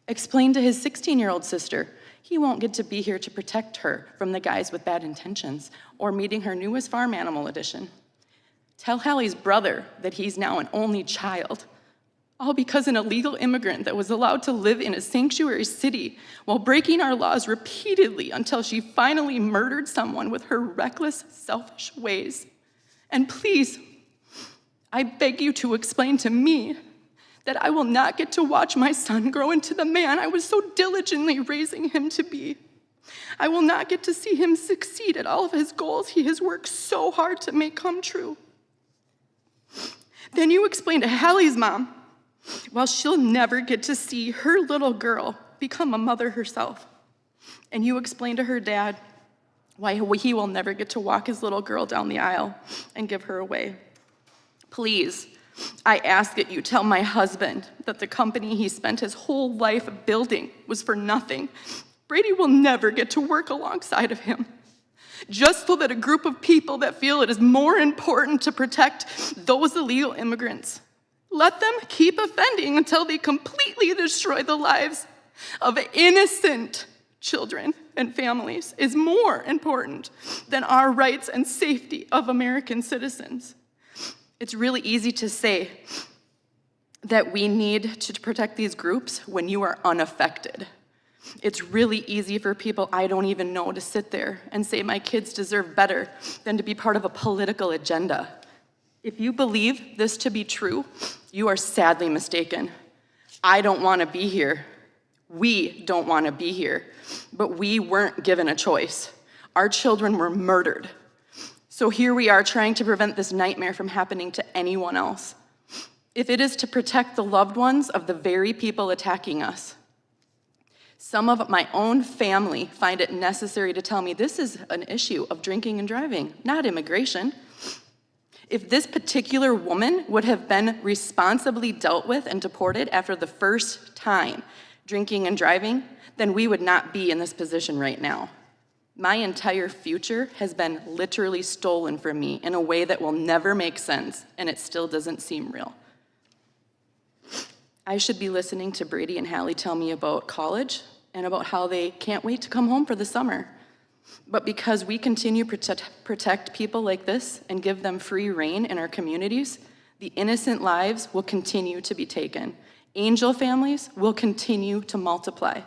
Explain to his 16-year-old sister he won't get to be here to protect her from the guys with bad intentions or meeting her newest farm animal addition. Tell Hallie's brother that he's now an only child, all because an illegal immigrant that was allowed to live in a sanctuary city while breaking our laws repeatedly until she finally murdered someone with her reckless, selfish ways. And please, I beg you to explain to me that I will not get to watch my son grow into the man I was so diligently raising him to be. I will not get to see him succeed at all of his goals he has worked so hard to make come true. Then you explain to Hallie's mom, well, she'll never get to see her little girl become a mother herself. And you explain to her dad why he will never get to walk his little girl down the aisle and give her away. Please, I ask that you tell my husband that the company he spent his whole life building was for nothing. Brady will never get to work alongside of him, just so that a group of people that feel it is more important to protect those illegal immigrants, let them keep offending until they completely destroy the lives of innocent children and families, is more important than our rights and safety of American citizens. It's really easy to say that we need to protect these groups when you are unaffected. It's really easy for people I don't even know to sit there and say my kids deserve better than to be part of a political agenda. If you believe this to be true, you are sadly mistaken. I don't want to be here. We don't want to be here, but we weren't given a choice. Our children were murdered. So here we are trying to prevent this nightmare from happening to anyone else. If it is to protect the loved ones of the very people attacking us. Some of my own family find it necessary to tell me this is an issue of drinking and driving, not immigration. If this particular woman would have been responsibly dealt with and deported after the first time drinking and driving, then we would not be in this position right now. My entire future has been literally stolen from me in a way that will never make sense, and it still doesn't seem real. I should be listening to Brady and Hallie tell me about college and about how they can't wait to come home for the summer. But because we continue to protect people like this and give them free rein in our communities, the innocent lives will continue to be taken. Angel families will continue to multiply.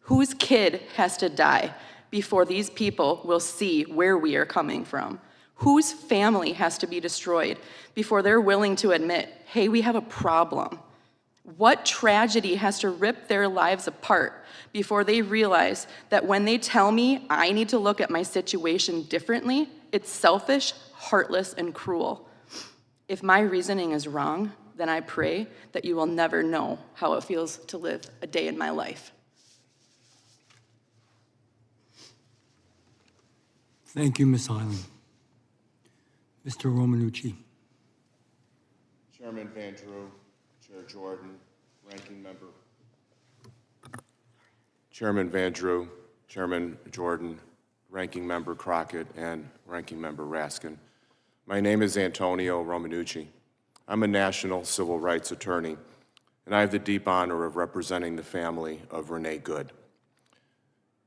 Whose kid has to die before these people will see where we are coming from? Whose family has to be destroyed before they're willing to admit, hey, we have a problem? What tragedy has to rip their lives apart before they realize that when they tell me I need to look at my situation differently, it's selfish, heartless, and cruel? If my reasoning is wrong, then I pray that you will never know how it feels to live a day in my life. Thank you, Ms. Hiling. Mr. Romanucci. Chairman Van Drew, Chair Jordan, Ranking Member. Chairman Van Drew, Chairman Jordan, Ranking Member Crockett, and Ranking Member Raskin. My name is Antonio Romanucci. I'm a national civil rights attorney, and I have the deep honor of representing the family of Renee Good.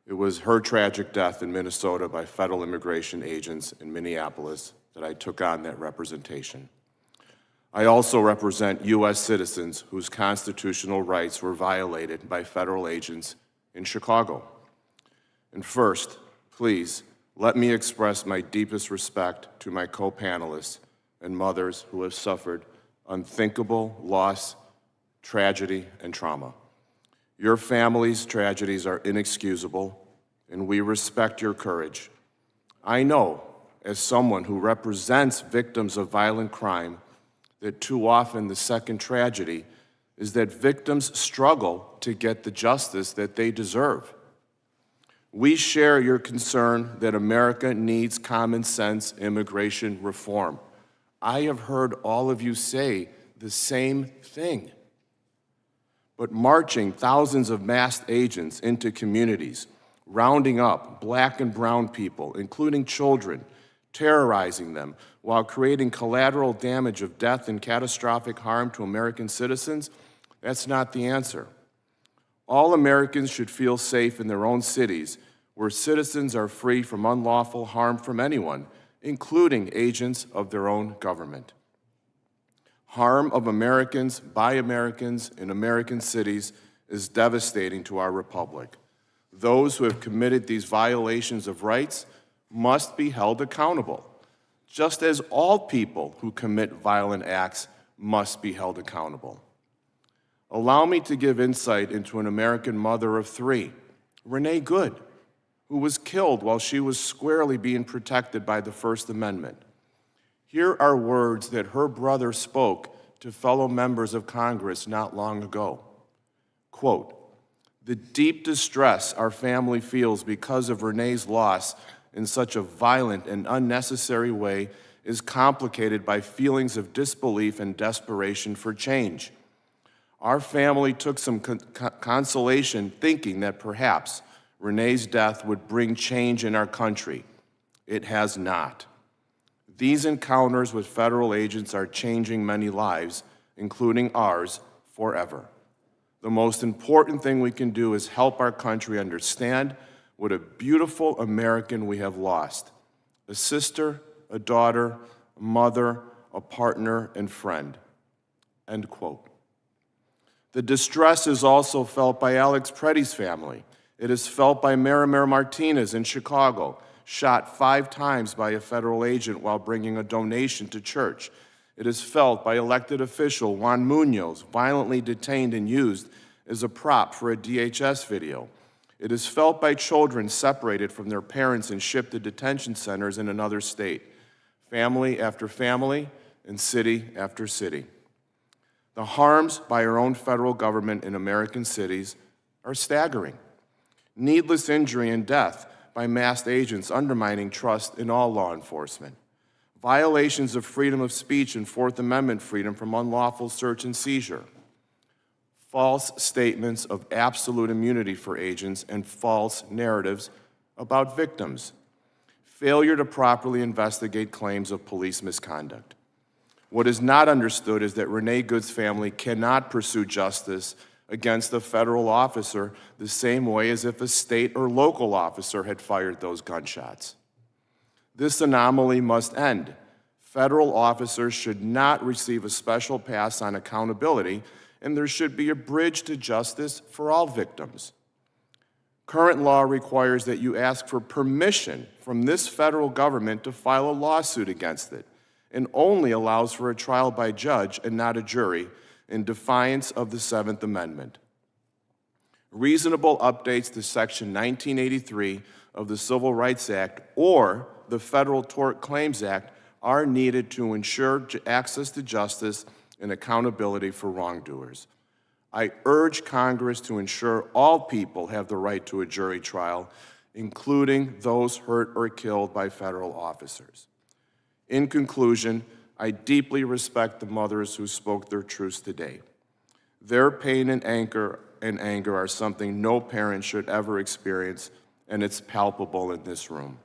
It was her tragic death in Minnesota by federal immigration agents in Minneapolis that I took on that representation. I also represent U.S. citizens whose constitutional rights were violated by federal agents in Chicago. And first, please, let me express my deepest respect to my co-panelists and mothers who have suffered unthinkable loss, tragedy, and trauma. Your family's tragedies are inexcusable, and we respect your courage. I know, as someone who represents victims of violent crime, that too often the second tragedy is that victims struggle to get the justice that they deserve. We share your concern that America needs common sense immigration reform. I have heard all of you say the same thing. But marching thousands of masked agents into communities, rounding up black and brown people, including children, terrorizing them, while creating collateral damage of death and catastrophic harm to American citizens, that's not the answer. All Americans should feel safe in their own cities, where citizens are free from unlawful harm from anyone, including agents of their own government. Harm of Americans by Americans in American cities is devastating to our republic. Those who have committed these violations of rights must be held accountable, just as all people who commit violent acts must be held accountable. Allow me to give insight into an American mother of three, Renee Good, who was killed while she was squarely being protected by the First Amendment. Here are words that her brother spoke to fellow members of Congress not long ago. Quote, "The deep distress our family feels because of Renee's loss in such a violent and unnecessary way is complicated by feelings of disbelief and desperation for change. Our family took some consolation thinking that perhaps Renee's death would bring change in our country. It has not. These encounters with federal agents are changing many lives, including ours, forever. The most important thing we can do is help our country understand what a beautiful American we have lost: a sister, a daughter, a mother, a partner, and friend." End quote. The distress is also felt by Alex Preddy's family. It is felt by Marimar Martinez in Chicago, shot 5 times by a federal agent while bringing a donation to church. It is felt by elected official Juan Munoz, violently detained and used as a prop for a DHS video. It is felt by children separated from their parents and shipped to detention centers in another state, family after family, and city after city. The harms by our own federal government in American cities are staggering. Needless injury and death by masked agents undermining trust in all law enforcement. Violations of freedom of speech and Fourth Amendment freedom from unlawful search and seizure. False statements of absolute immunity for agents and false narratives about victims. Failure to properly investigate claims of police misconduct. What is not understood is that Renee Good's family cannot pursue justice against a federal officer the same way as if a state or local officer had fired those gunshots. This anomaly must end. Federal officers should not receive a special pass on accountability, and there should be a bridge to justice for all victims. Current law requires that you ask for permission from this federal government to file a lawsuit against it, and only allows for a trial by judge and not a jury, in defiance of the 7th Amendment. Reasonable updates to Section 1983 of the Civil Rights Act or the Federal Tort Claims Act are needed to ensure access to justice and accountability for wrongdoers. I urge Congress to ensure all people have the right to a jury trial, including those hurt or killed by federal officers. In conclusion, I deeply respect the mothers who spoke their truths today. Their pain and anger are something no parent should ever experience, and it's palpable in this room.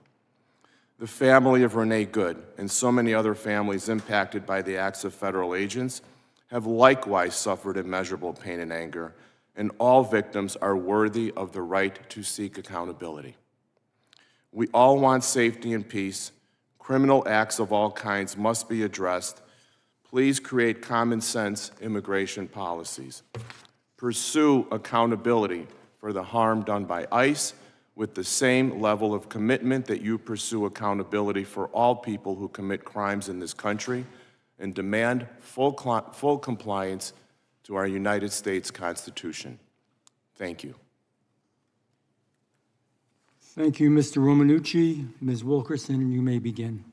The family of Renee Good and so many other families impacted by the acts of federal agents have likewise suffered immeasurable pain and anger, and all victims are worthy of the right to seek accountability. We all want safety and peace. Criminal acts of all kinds must be addressed. Please create common sense immigration policies. Pursue accountability for the harm done by ICE with the same level of commitment that you pursue accountability for all people who commit crimes in this country, and demand full compliance to our United States Constitution. Thank you. Thank you, Mr. Romanucci. Ms. Wilkerson, you may begin.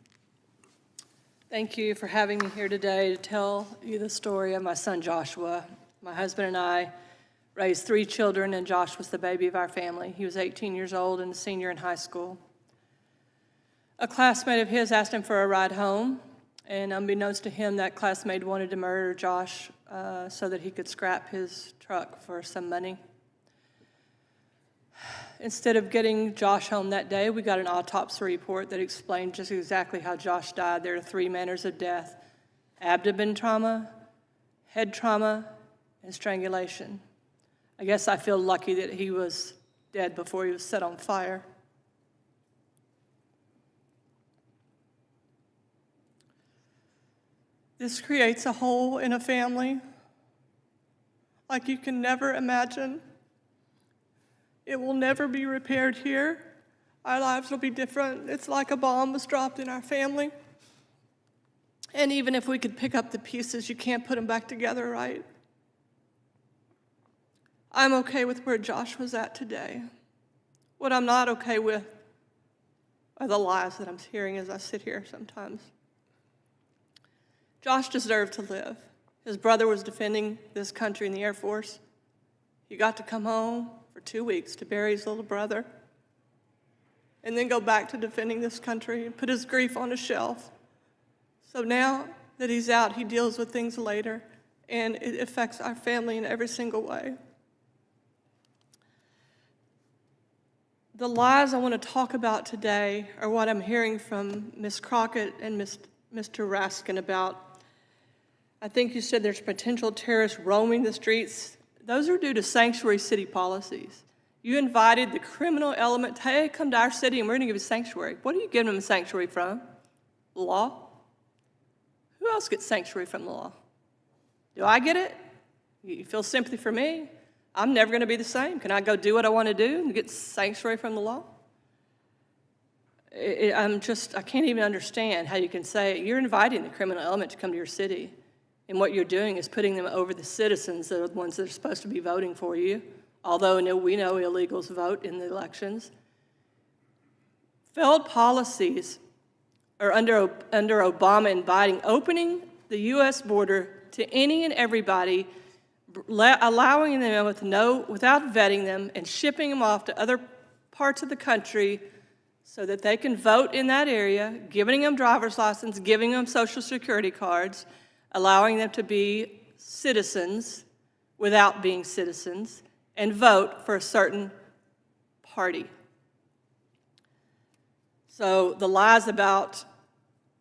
Thank you for having me here today to tell you the story of my son Joshua. My husband and I raised 3 children, and Josh was the baby of our family. He was 18 years old and a senior in high school. A classmate of his asked him for a ride home, and unbeknownst to him, that classmate wanted to murder Josh so that he could scrap his truck for some money. Instead of getting Josh home that day, we got an autopsy report that explained just exactly how Josh died. There are 3 manners of death: abdomen trauma, head trauma, and strangulation. I guess I feel lucky that he was dead before he was set on fire. This creates a hole in a family like you can never imagine. It will never be repaired here. Our lives will be different. It's like a bomb was dropped in our family. And even if we could pick up the pieces, you can't put them back together, right? I'm okay with where Josh was at today. What I'm not okay with are the lies that I'm hearing as I sit here sometimes. Josh deserved to live. His brother was defending this country in the Air Force. He got to come home for 2 weeks to bury his little brother and then go back to defending this country and put his grief on a shelf. So now that he's out, he deals with things later, and it affects our family in every single way. The lies I want to talk about today are what I'm hearing from Ms. Crockett and Mr. Raskin about. I think you said there's potential terrorists roaming the streets. Those are due to sanctuary city policies. You invited the criminal element, hey, come to our city and we're going to give you sanctuary. What are you giving them sanctuary from? The law? Who else gets sanctuary from the law? Do I get it? You feel sympathy for me? I'm never going to be the same. Can I go do what I want to do and get sanctuary from the law? I can't even understand how you can say you're inviting the criminal element to come to your city, and what you're doing is putting them over the citizens that are the ones that are supposed to be voting for you, although we know illegals vote in the elections. Failed policies are under Obama and Biden opening the U.S. border to any and everybody, allowing them without vetting them and shipping them off to other parts of the country so that they can vote in that area, giving them driver's license, giving them social security cards, allowing them to be citizens without being citizens, and vote for a certain party. So the lies about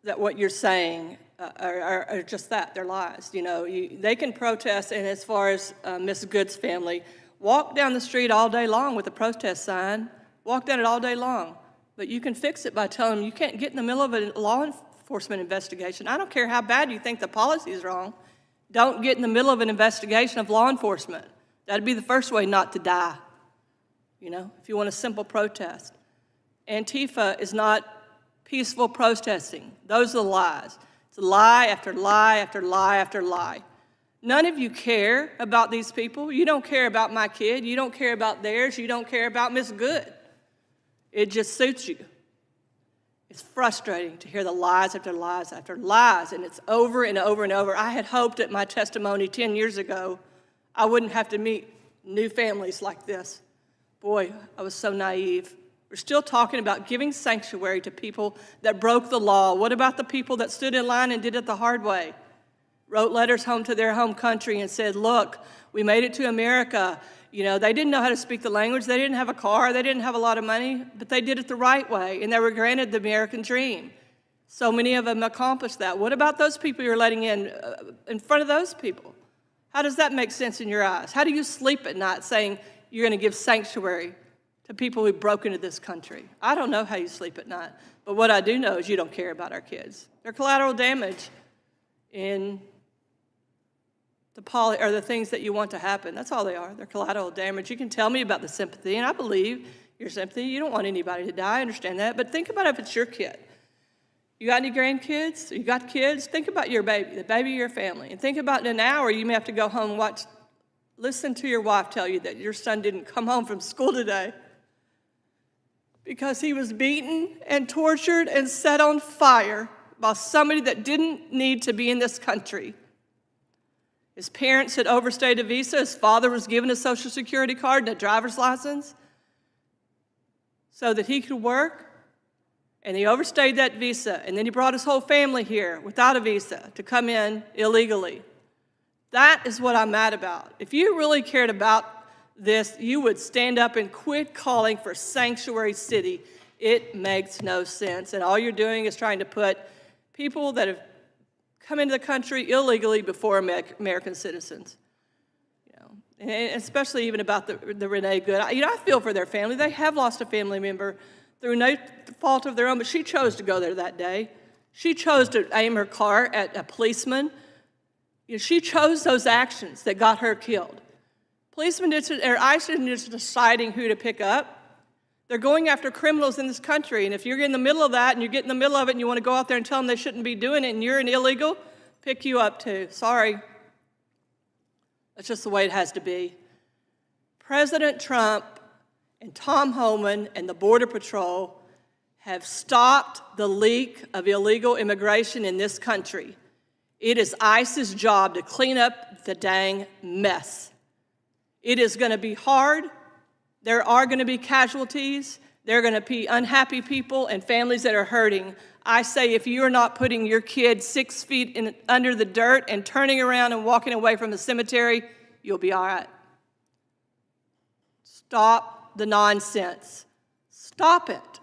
that what you're saying are just that, they're lies. You know, they can protest, and as far as Ms. Good's family, walk down the street all day long with a protest sign, walk down it all day long, but you can fix it by telling them you can't get in the middle of a law enforcement investigation. I don't care how bad you think the policy is wrong. Don't get in the middle of an investigation of law enforcement. That'd be the first way not to die, you know, if you want a simple protest. Antifa is not peaceful protesting. Those are the lies. It's lie after lie after lie after lie. None of you care about these people. You don't care about my kid. You don't care about theirs. You don't care about Miss Good. It just suits you. It's frustrating to hear the lies after lies after lies, and it's over and over and over. I had hoped at my testimony 10 years ago I wouldn't have to meet new families like this. Boy, I was so naive. We're still talking about giving sanctuary to people that broke the law. What about the people that stood in line and did it the hard way? Wrote letters home to their home country and said, look, we made it to America. You know, they didn't know how to speak the language. They didn't have a car. They didn't have a lot of money, but they did it the right way, and they were granted the American dream. So many of them accomplished that. What about those people you're letting in front of those people? How does that make sense in your eyes? How do you sleep at night saying you're going to give sanctuary to people who broke into this country? I don't know how you sleep at night, but what I do know is you don't care about our kids. They're collateral damage in the things that you want to happen. That's all they are. They're collateral damage. You can tell me about the sympathy, and I believe your sympathy. You don't want anybody to die. I understand that. But think about if it's your kid. You got any grandkids? You got kids? Think about your baby, the baby of your family. And think about in an hour, you may have to go home and listen to your wife tell you that your son didn't come home from school today because he was beaten and tortured and set on fire by somebody that didn't need to be in this country. His parents had overstayed a visa. His father was given a Social Security card and a driver's license so that he could work. And he overstayed that visa. And then he brought his whole family here without a visa to come in illegally. That is what I'm mad about. If you really cared about this, you would stand up and quit calling for sanctuary city. It makes no sense. And all you're doing is trying to put people that have come into the country illegally before American citizens. You know, and especially even about the Renee Good. I feel for their family. They have lost a family member through no fault of their own, but she chose to go there that day. She chose to aim her car at a policeman. You know, she chose those actions that got her killed. Policemen or ICE isn't just deciding who to pick up. They're going after criminals in this country, and if you're in the middle of that and you get in the middle of it and you want to go out there and tell them they shouldn't be doing it and you're an illegal, pick you up too. Sorry. That's just the way it has to be. President Trump and Tom Homan and the Border Patrol have stopped the leak of illegal immigration in this country. It is ICE's job to clean up the dang mess. It is going to be hard. There are going to be casualties. There are going to be unhappy people and families that are hurting. I say if you are not putting your kid 6 feet under the dirt and turning around and walking away from the cemetery, you'll be all right. Stop the nonsense. Stop it.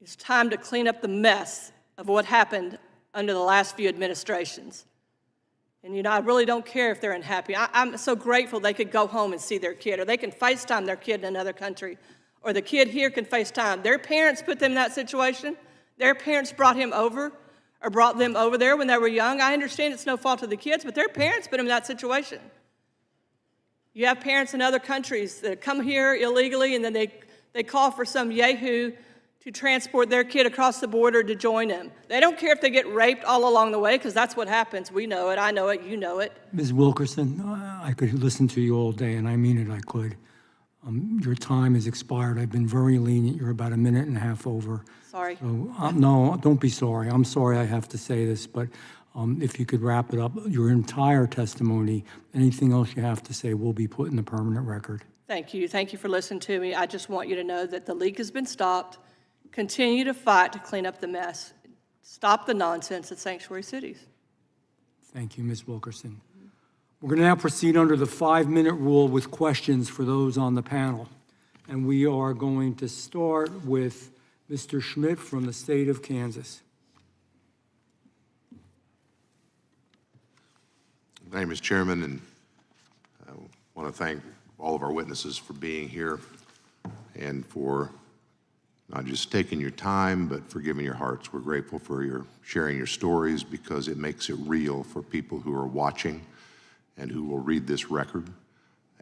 It's time to clean up the mess of what happened under the last few administrations. And, you know, I really don't care if they're unhappy. I'm so grateful they could go home and see their kid, or they can FaceTime their kid in another country, or the kid here can FaceTime. Their parents put them in that situation. Their parents brought him over or brought them over there when they were young. I understand it's no fault of the kids, but their parents put them in that situation. You have parents in other countries that come here illegally, and then they call for some yahoo to transport their kid across the border to join them. They don't care if they get raped all along the way, because that's what happens. We know it. I know it. You know it. Ms. Wilkerson, I could listen to you all day, and I mean it, I could. Your time has expired. I've been very lenient. You're about a minute and a half over. Sorry. So, no, don't be sorry. I'm sorry I have to say this, but if you could wrap it up, your entire testimony, anything else you have to say will be put in the permanent record. Thank you. Thank you for listening to me. I just want you to know that the leak has been stopped. Continue to fight to clean up the mess. Stop the nonsense at sanctuary cities. Thank you, Ms. Wilkerson. We're going to now proceed under the 5-minute rule with questions for those on the panel. And we are going to start with Mr. Schmidt from the state of Kansas. My name is Chairman, and I want to thank all of our witnesses for being here and for not just taking your time, but for giving your hearts. We're grateful for your sharing your stories because it makes it real for people who are watching and who will read this record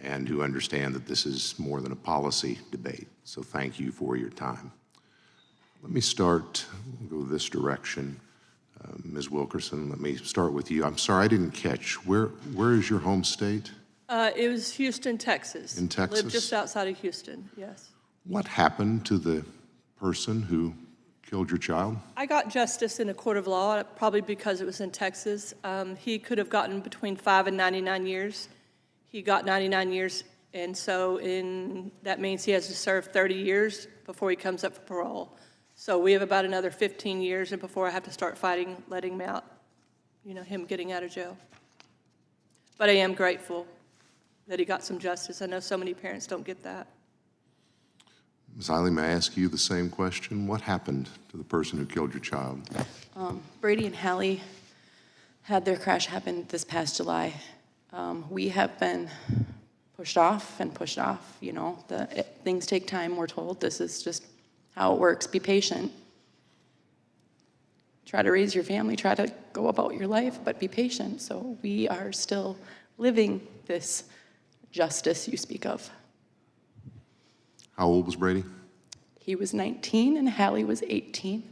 and who understand that this is more than a policy debate. So thank you for your time. Let me start, we'll go this direction. Ms. Wilkerson, let me start with you. I'm sorry, I didn't catch. Where is your home state? It was Houston, Texas. In Texas? Lived just outside of Houston, yes. What happened to the person who killed your child? I got justice in a court of law, probably because it was in Texas. He could have gotten between 5 and 99 years. He got 99 years, and so that means he has to serve 30 years before he comes up for parole. So we have about another 15 years and before I have to start fighting, letting him out, him getting out of jail. But I am grateful that he got some justice. I know so many parents don't get that. Ms. Eiley, may I ask you the same question? What happened to the person who killed your child? Brady and Hallie had their crash happen this past July. We have been pushed off and pushed off, things take time, we're told. This is just how it works. Be patient. Try to raise your family, try to go about your life, but be patient. So we are still living this justice you speak of. How old was Brady? He was 19 and Hallie was 18.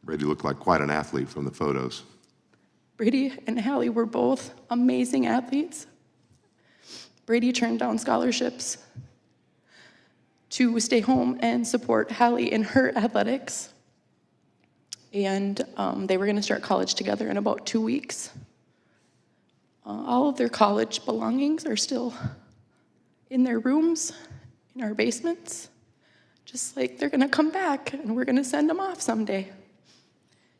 Brady looked like quite an athlete from the photos. Brady and Hallie were both amazing athletes. Brady turned down scholarships to stay home and support Hallie in her athletics. And they were going to start college together in about 2 weeks. All of their college belongings are still in their rooms, in our basements. Just like they're going to come back and we're going to send them off someday.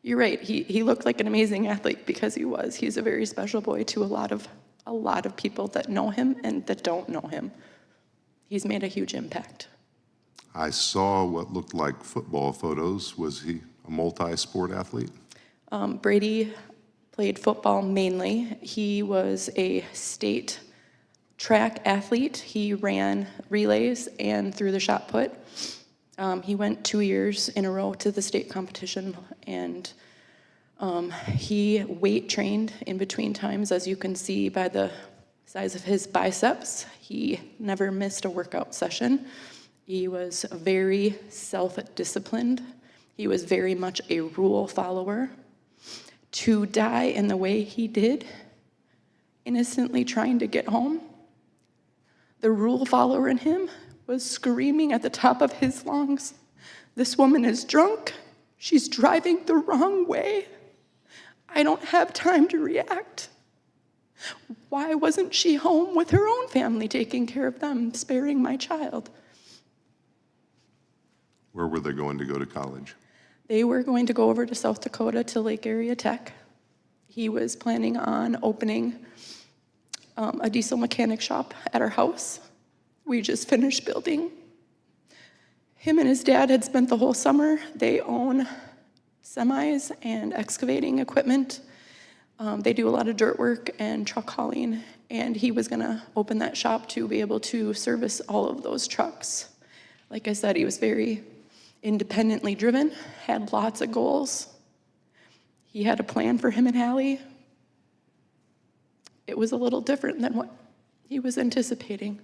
You're right, he looked like an amazing athlete because he was. He's a very special boy to a lot of people that know him and that don't know him. He's made a huge impact. I saw what looked like football photos. Was he a multi-sport athlete? Brady played football mainly. He was a state track athlete. He ran relays and threw the shot put. He went 2 years in a row to the state competition, and he weight trained in between times, as you can see by the size of his biceps. He never missed a workout session. He was very self-disciplined. He was very much a rule follower. To die in the way he did, innocently trying to get home, the rule follower in him was screaming at the top of his lungs, "This woman is drunk. She's driving the wrong way. I don't have time to react. Why wasn't she home with her own family taking care of them, sparing my child?" Where were they going to go to college? They were going to go over to South Dakota to Lake Area Tech. He was planning on opening a diesel mechanic shop at our house. We just finished building. Him and his dad had spent the whole summer. They own semis and excavating equipment. They do a lot of dirt work and truck hauling, and he was gonna open that shop to be able to service all of those trucks. Like I said, he was very independently driven, had lots of goals. He had a plan for him and Hallie. It was a little different than what he was anticipating.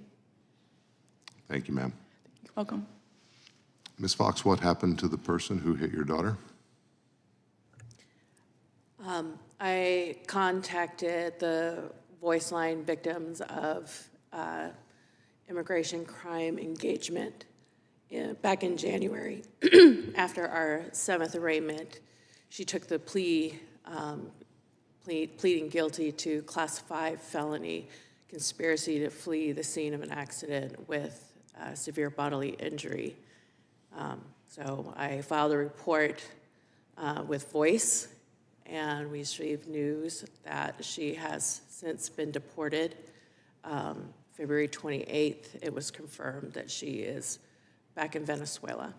Thank you, ma'am. You're welcome. Ms. Fox, what happened to the person who hit your daughter? I contacted the voice line victims of immigration crime engagement back in January. After our 7th arraignment, she took the pleading guilty to Class 5 felony conspiracy to flee the scene of an accident with severe bodily injury. So I filed a report with Voice, and we received news that she has since been deported. February 28th, it was confirmed that she is back in Venezuela.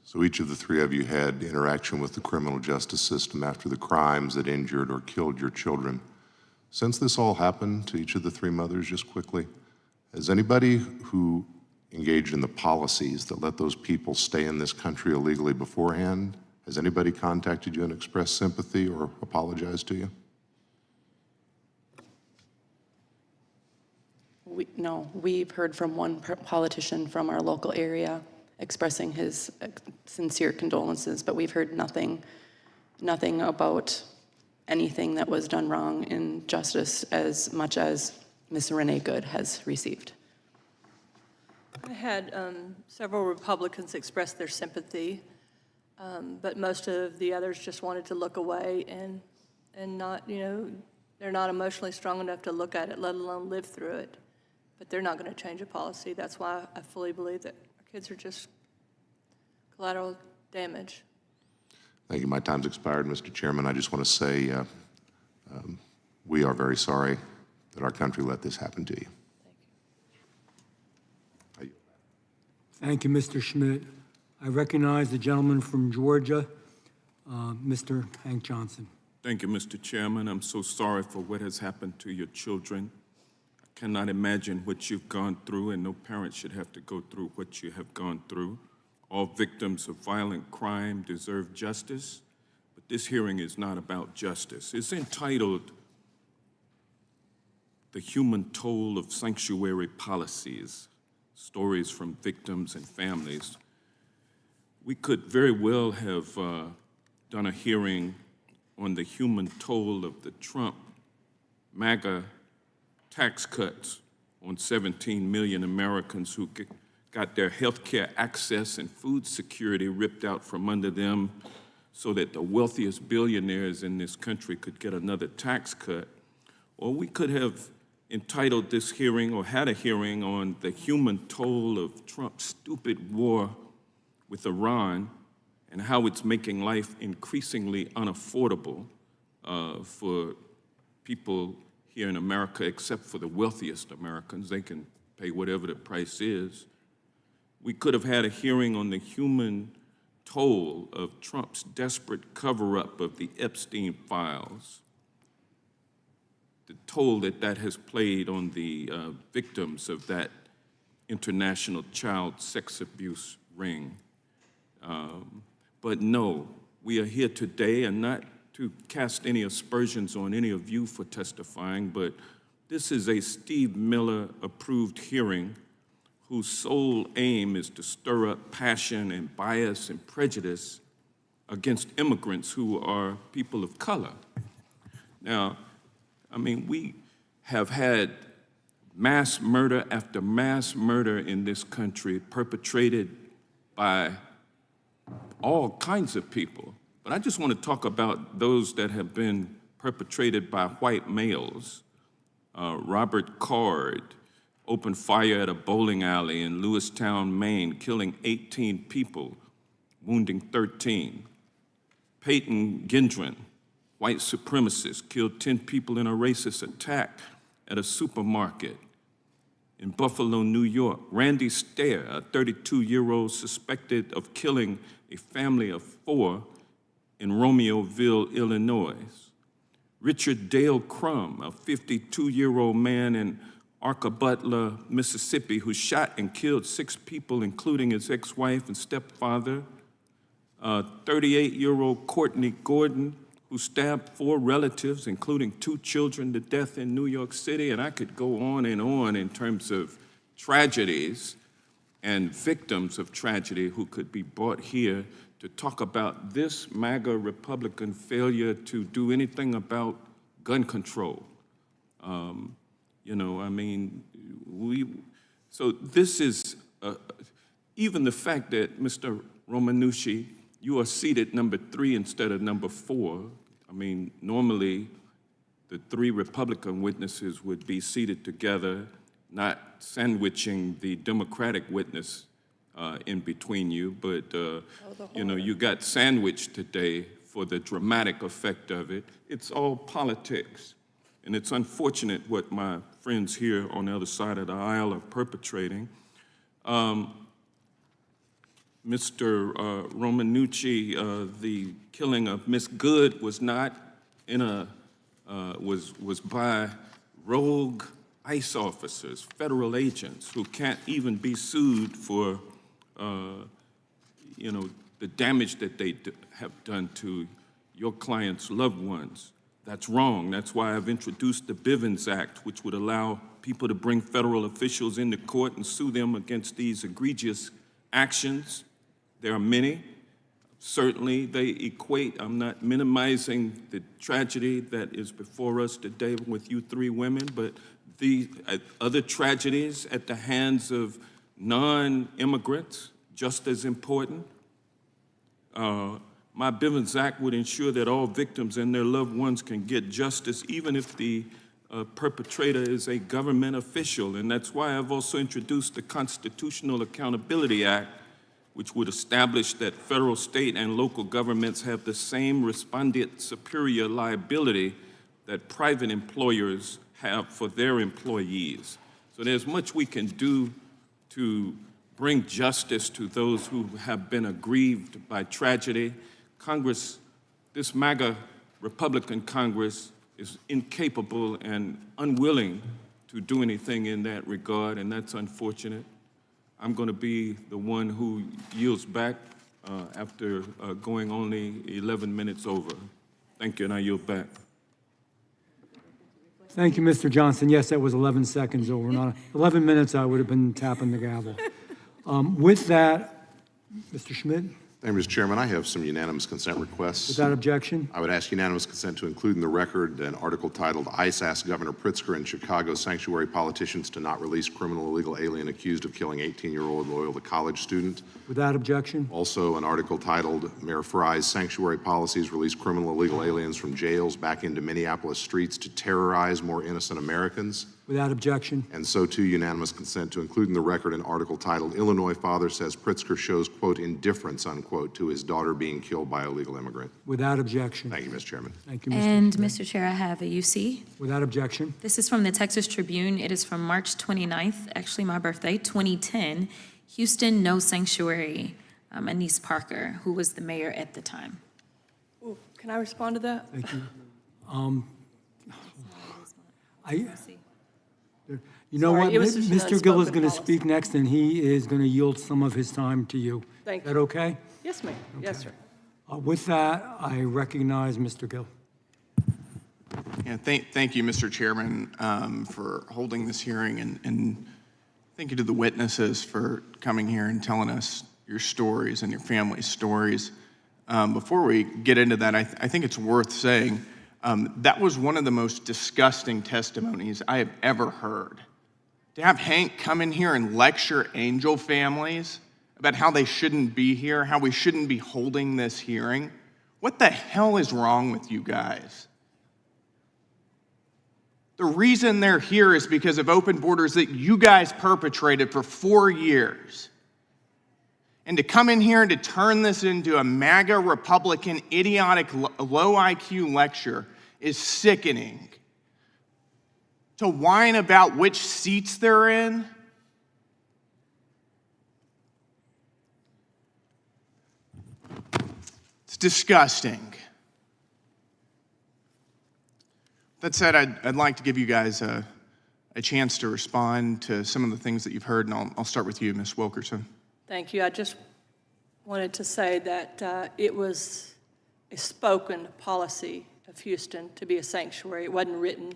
So each of the three of you had interaction with the criminal justice system after the crimes that injured or killed your children. Since this all happened to each of the three mothers, just quickly, has anybody who engaged in the policies that let those people stay in this country illegally beforehand, has anybody contacted you and expressed sympathy or apologized to you? No, we've heard from one politician from our local area expressing his sincere condolences, but we've heard nothing about anything that was done wrong in justice as much as Ms. Renee Good has received. I had several Republicans express their sympathy, but most of the others just wanted to look away and not, they're not emotionally strong enough to look at it, let alone live through it. But they're not going to change a policy. That's why I fully believe that our kids are just collateral damage. Thank you. My time's expired, Mr. Chairman. I just want to say we are very sorry that our country let this happen to you. Thank you, Mr. Schmidt. I recognize the gentleman from Georgia, Mr. Hank Johnson. Thank you, Mr. Chairman. I'm so sorry for what has happened to your children. I cannot imagine what you've gone through, and no parent should have to go through what you have gone through. All victims of violent crime deserve justice, but this hearing is not about justice. It's entitled "The Human Toll of Sanctuary Policies, Stories from Victims and Families." We could very well have done a hearing on the human toll of the Trump MAGA tax cuts on 17 million Americans who got their health care access and food security ripped out from under them so that the wealthiest billionaires in this country could get another tax cut. Or we could have entitled this hearing or had a hearing on the human toll of Trump's stupid war with Iran and how it's making life increasingly unaffordable for people here in America, except for the wealthiest Americans. They can pay whatever the price is. We could have had a hearing on the human toll of Trump's desperate cover-up of the Epstein files, the toll that that has played on the victims of that international child sex abuse ring. But no, we are here today, and not to cast any aspersions on any of you for testifying, but this is a Steve Miller-approved hearing whose sole aim is to stir up passion and bias and prejudice against immigrants who are people of color. Now, I mean, we have had mass murder after mass murder in this country perpetrated by all kinds of people. But I just want to talk about those that have been perpetrated by white males. Robert Card opened fire at a bowling alley in Lewistown, Maine, killing 18 people, wounding 13. Peyton Gendron, white supremacist, killed 10 people in a racist attack at a supermarket in Buffalo, New York. Randy Stair, a 32-year-old suspected of killing a family of 4 in Romeoville, Illinois. Richard Dale Crum, a 52-year-old man in Arcabutler, Mississippi, who shot and killed 6 people, including his ex-wife and stepfather. 38-year-old Courtney Gordon, who stabbed 4 relatives, including 2 children, to death in New York City. And I could go on in terms of tragedies and victims of tragedy who could be brought here to talk about this MAGA Republican failure to do anything about gun control. So this is, even the fact that Mr. Romanucci, you are seated number 3 instead of number 4. I mean, normally the 3 Republican witnesses would be seated together, not sandwiching the Democratic witness in between you, but you got sandwiched today for the dramatic effect of it. It's all politics, and it's unfortunate what my friends here on the other side of the aisle are perpetrating. Mr. Romanucci, the killing of Miss Good was not in a was by rogue ICE officers, federal agents, who can't even be sued for, the damage that they have done to your client's loved ones. That's wrong. That's why I've introduced the Bivens Act, which would allow people to bring federal officials into court and sue them against these egregious actions. There are many. Certainly, they equate, I'm not minimizing the tragedy that is before us today with you three women, but the other tragedies at the hands of non-immigrants, just as important. My Bivens Act would ensure that all victims and their loved ones can get justice, even if the perpetrator is a government official. And that's why I've also introduced the Constitutional Accountability Act, which would establish that federal, state, and local governments have the same respondeat superior liability that private employers have for their employees. So there's much we can do to bring justice to those who have been aggrieved by tragedy. Congress, this MAGA Republican Congress, is incapable and unwilling to do anything in that regard, and that's unfortunate. I'm going to be the one who yields back after going only 11 minutes over. Thank you, and I yield back. Thank you, Mr. Johnson. Yes, that was 11 seconds over. Not 11 minutes, I would have been tapping the gavel. With that, Mr. Schmidt, Thank you, Mr. Chairman. I have some unanimous consent requests. without objection. I would ask unanimous consent to include in the record an article titled ICE asks Governor Pritzker and Chicago sanctuary politicians to not release criminal illegal alien accused of killing 18-year-old Loyola College student. Without objection. Also, an article titled Mayor Fry's sanctuary policies release criminal illegal aliens from jails back into Minneapolis streets to terrorize more innocent Americans. Without objection. And so too unanimous consent to include in the record an article titled Illinois Father Says Pritzker Shows, quote, indifference, unquote, to his daughter being killed by a legal immigrant. Without objection. Thank you, Mr. Chairman. Thank you, Mr. And Schmidt. Mr. Chair, I have a UC. Without objection. This is from the Texas Tribune. It is from March 29th, actually my birthday, 2010. Houston, no sanctuary. Anise Parker, who was the mayor at the time. Ooh, can I respond to that? Thank you. You know Sorry, what? it was just an Mr. Gill is unspoken going to policy. speak next, and he is going to yield some of his time to you. Thank Is that you. okay? Yes, ma'am. Yes, sir. With that, I recognize Mr. Gill. Yeah, thank you, Mr. Chairman, for holding this hearing, and thank you to the witnesses for coming here and telling us your stories and your family's stories. Before we get into that, I think it's worth saying that was one of the most disgusting testimonies I have ever heard. To have Hank come in here and lecture angel families about how they shouldn't be here, how we shouldn't be holding this hearing. What the hell is wrong with you guys? The reason they're here is because of open borders that you guys perpetrated for 4 years. And to come in here and to turn this into a MAGA Republican idiotic low IQ lecture is sickening. To whine about which seats they're in. It's disgusting. That said, I'd like to give you guys a chance to respond to some of the things that you've heard, and I'll start with you, Ms. Wilkerson. Thank you. I just wanted to say that it was a spoken policy of Houston to be a sanctuary. It wasn't written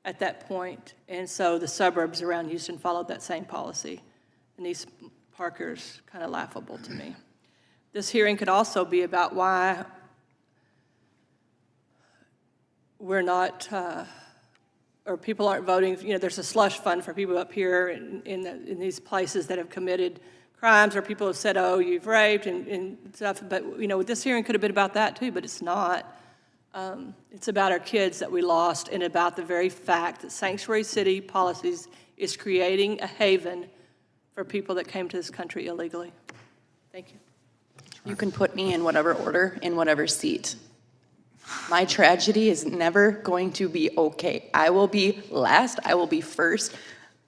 at that point, and so the suburbs around Houston followed that same policy. And these Parker's kind of laughable to me. This hearing could also be about why we're not, or people aren't voting. You know, there's a slush fund for people up here in these places that have committed crimes, or people have said, oh, you've raped and stuff. But, you know, this hearing could have been about that too, but it's not. It's about our kids that we lost, and about the very fact that Sanctuary City Policies is creating a haven for people that came to this country illegally. Thank you. You can put me in whatever order, in whatever seat. My tragedy is never going to be okay. I will be last, I will be first,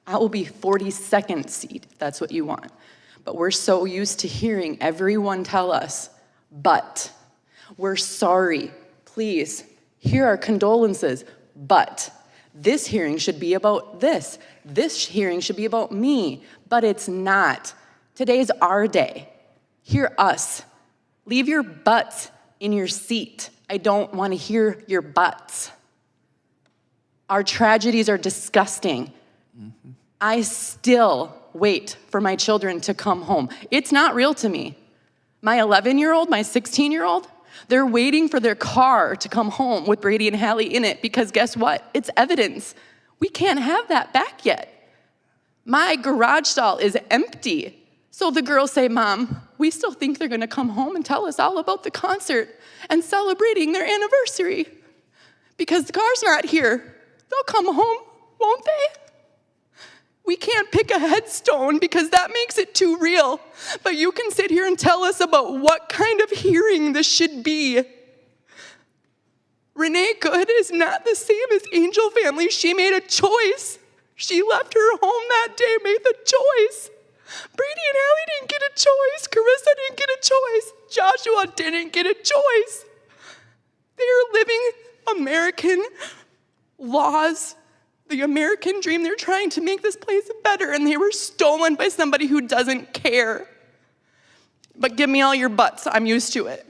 I will be 42nd seat, if that's what you want. But we're so used to hearing everyone tell us, but we're sorry. Please Here are condolences, but this hearing should be about this. This hearing should be about me, but it's not. Today's our day. Hear us. Leave your butts in your seat. I don't want to hear your butts. Our tragedies are disgusting. I still wait for my children to come home. It's not real to me. My 11-year-old, my 16-year-old, they're waiting for their car to come home with Brady and Hallie in it because guess what? It's evidence. We can't have that back yet. My garage stall is empty. So the girls say, Mom, we still think they're gonna come home and tell us all about the concert and celebrating their anniversary. Because the car's not here. They'll come home, won't they? We can't pick a headstone because that makes it too real. But you can sit here and tell us about what kind of hearing this should be. Renee Good is not the same as Angel family. She made a choice. She left her home that day, made the choice. Brady and Hallie didn't get a choice. Carissa didn't get a choice. Joshua didn't get a choice. They are living American laws, the American dream. They're trying to make this place better, and they were stolen by somebody who doesn't care. But give me all your butts. I'm used to it.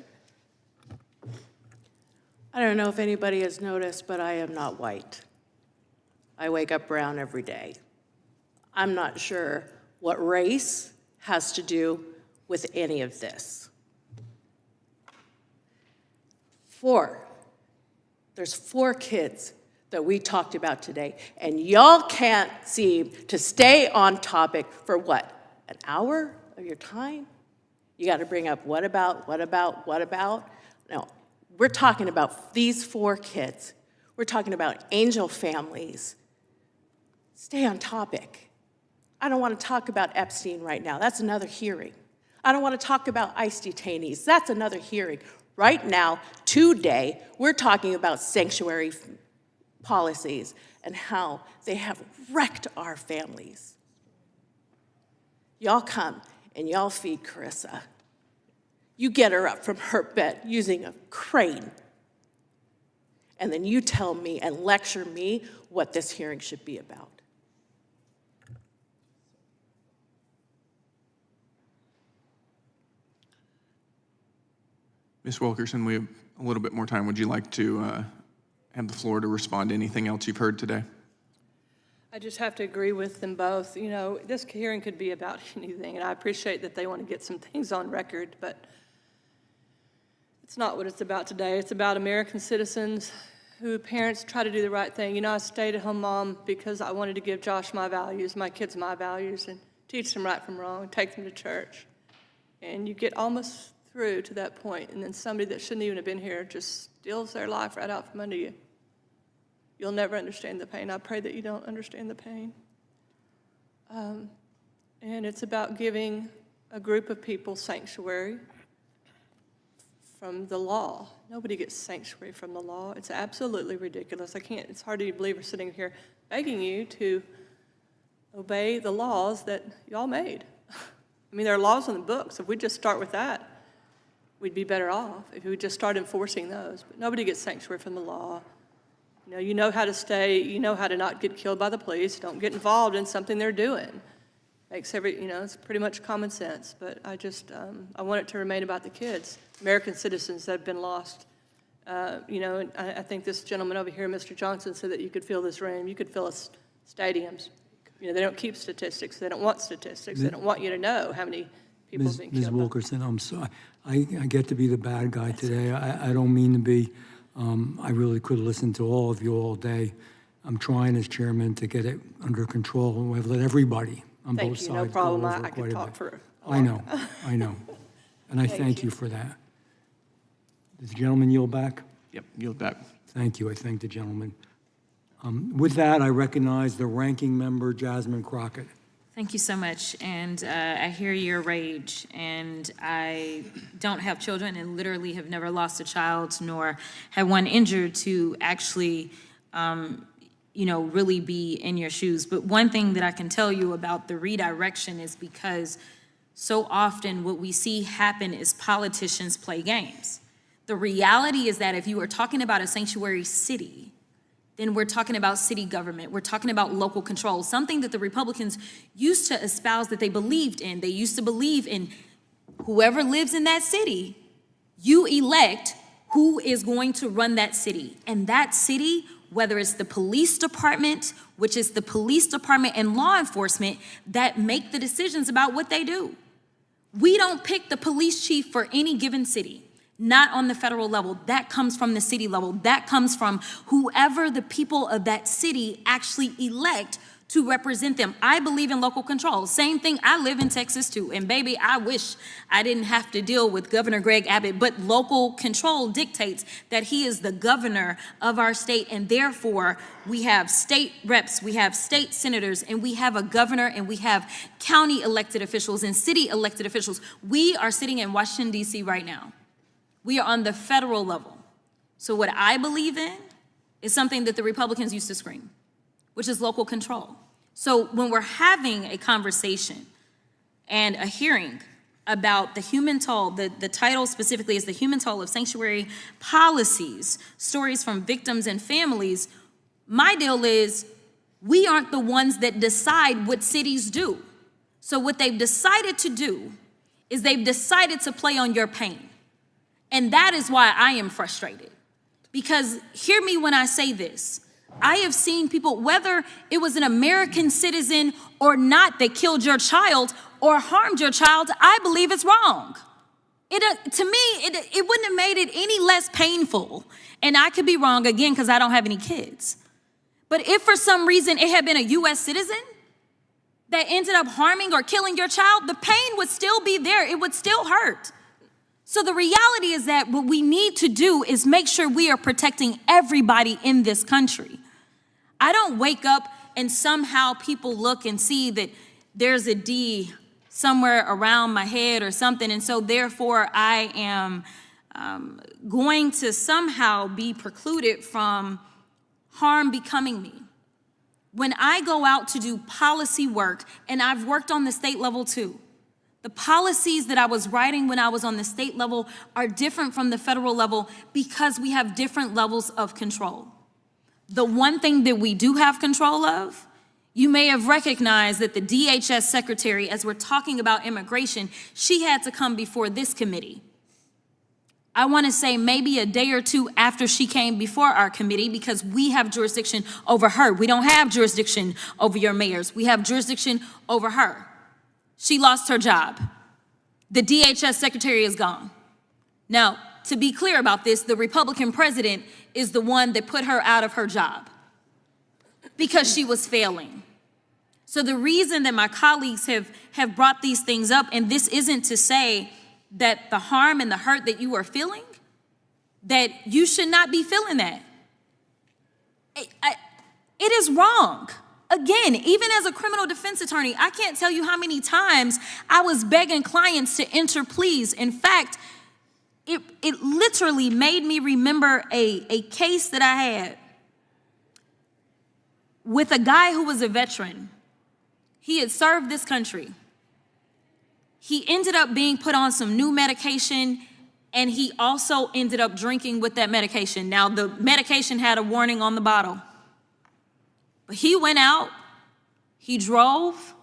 I don't know if anybody has noticed, but I am not white. I wake up brown every day. I'm not sure what race has to do with any of this. There's 4 kids that we talked about today, and y'all can't seem to stay on topic for what? An hour of your time? You got to bring up what about? No, we're talking about these 4 kids. We're talking about Angel families. Stay on topic. I don't want to talk about Epstein right now. That's another hearing. I don't want to talk about ICE detainees. That's another hearing. Right now, today, we're talking about sanctuary policies and how they have wrecked our families. Y'all come and y'all feed Carissa. You get her up from her bed using a crane. And then you tell me and lecture me what this hearing should be about. Ms. Wilkerson, we have a little bit more time. Would you like to have the floor to respond to anything else you've heard today? I just have to agree with them both. You know, this hearing could be about anything, and I appreciate that they want to get some things on record, but it's not what it's about today. It's about American citizens who parents try to do the right thing. You know, I stayed at home mom because I wanted to give Josh my values, my kids my values, and teach them right from wrong, take them to church. And you get almost through to that point, and then somebody that shouldn't even have been here just steals their life right out from under you. You'll never understand the pain. I pray that you don't understand the pain. And it's about giving a group of people sanctuary from the law. Nobody gets sanctuary from the law. It's absolutely ridiculous. It's hard to believe we're sitting here begging you to obey the laws that y'all made. I mean, there are laws in the books. If we just start with that, we'd be better off if we just start enforcing those. But nobody gets sanctuary from the law. You know how to stay, you know how to not get killed by the police. Don't get involved in something they're doing. Makes it's pretty much common sense. But I want it to remain about the kids, American citizens that have been lost. And I think this gentleman over here, Mr. Johnson, said that you could fill this room. You could fill stadiums. They don't keep statistics. They don't want statistics. They don't want you to know how many people have been killed. Ms. Wilkerson, I'm sorry. I get to be the bad guy today. I don't mean to be. I really could listen to all of you all day. I'm trying as chairman to get it under control, and we've let everybody on both sides go over Thank you, no problem. I quite could a talk bit. for a I know, and I thank you for that. Does the gentleman yield back? Yep, yield back. Thank you. I thank the gentleman. With that, I recognize the ranking member, Jasmine Crockett. Thank you so much, and I hear your rage, and I don't have children and literally have never lost a child nor had one injured to actually, really be in your shoes. But one thing that I can tell you about the redirection is because so often what we see happen is politicians play games. The reality is that if you are talking about a sanctuary city, then we're talking about city government. We're talking about local control, something that the Republicans used to espouse that they believed in. They used to believe in whoever lives in that city, you elect who is going to run that city. And that city, whether it's the police department, which is the police department and law enforcement that make the decisions about what they do. We don't pick the police chief for any given city. Not on the federal level. That comes from the city level. That comes from whoever the people of that city actually elect to represent them. I believe in local control. Same thing, I live in Texas too. And baby, I wish I didn't have to deal with Governor Greg Abbott, but local control dictates that he is the governor of our state, and therefore we have state reps, we have state senators, and we have a governor, and we have county elected officials and city elected officials. We are sitting in Washington, D.C. right now. We are on the federal level. So what I believe in is something that the Republicans used to scream, which is local control. So when we're having a conversation and a hearing about the human toll, the title specifically is the human toll of sanctuary policies, stories from victims and families, my deal is we aren't the ones that decide what cities do. So what they've decided to do is they've decided to play on your pain. And that is why I am frustrated. Because hear me when I say this. I have seen people, whether it was an American citizen or not, that killed your child or harmed your child, I believe it's wrong. To me, it wouldn't have made it any less painful. And I could be wrong again because I don't have any kids. But if for some reason it had been a U.S. citizen that ended up harming or killing your child, the pain would still be there. It would still hurt. So the reality is that what we need to do is make sure we are protecting everybody in this country. I don't wake up and somehow people look and see that there's a D somewhere around my head or something, and so therefore I am going to somehow be precluded from harm becoming me. When I go out to do policy work, and I've worked on the state level too, the policies that I was writing when I was on the state level are different from the federal level because we have different levels of control. The one thing that we do have control of, you may have recognized that the DHS secretary, as we're talking about immigration, she had to come before this committee. I want to say maybe a day or two after she came before our committee because we have jurisdiction over her. We don't have jurisdiction over your mayors. We have jurisdiction over her. She lost her job. The DHS secretary is gone. Now, to be clear about this, the Republican president is the one that put her out of her job because she was failing. So the reason that my colleagues have brought these things up, and this isn't to say that the harm and the hurt that you are feeling, that you should not be feeling that. It is wrong. Again, even as a criminal defense attorney, I can't tell you how many times I was begging clients to enter pleas. In fact, it literally made me remember a case that I had with a guy who was a veteran. He had served this country. He ended up being put on some new medication, and he also ended up drinking with that medication. Now, the medication had a warning on the bottle. But he went out, he drove,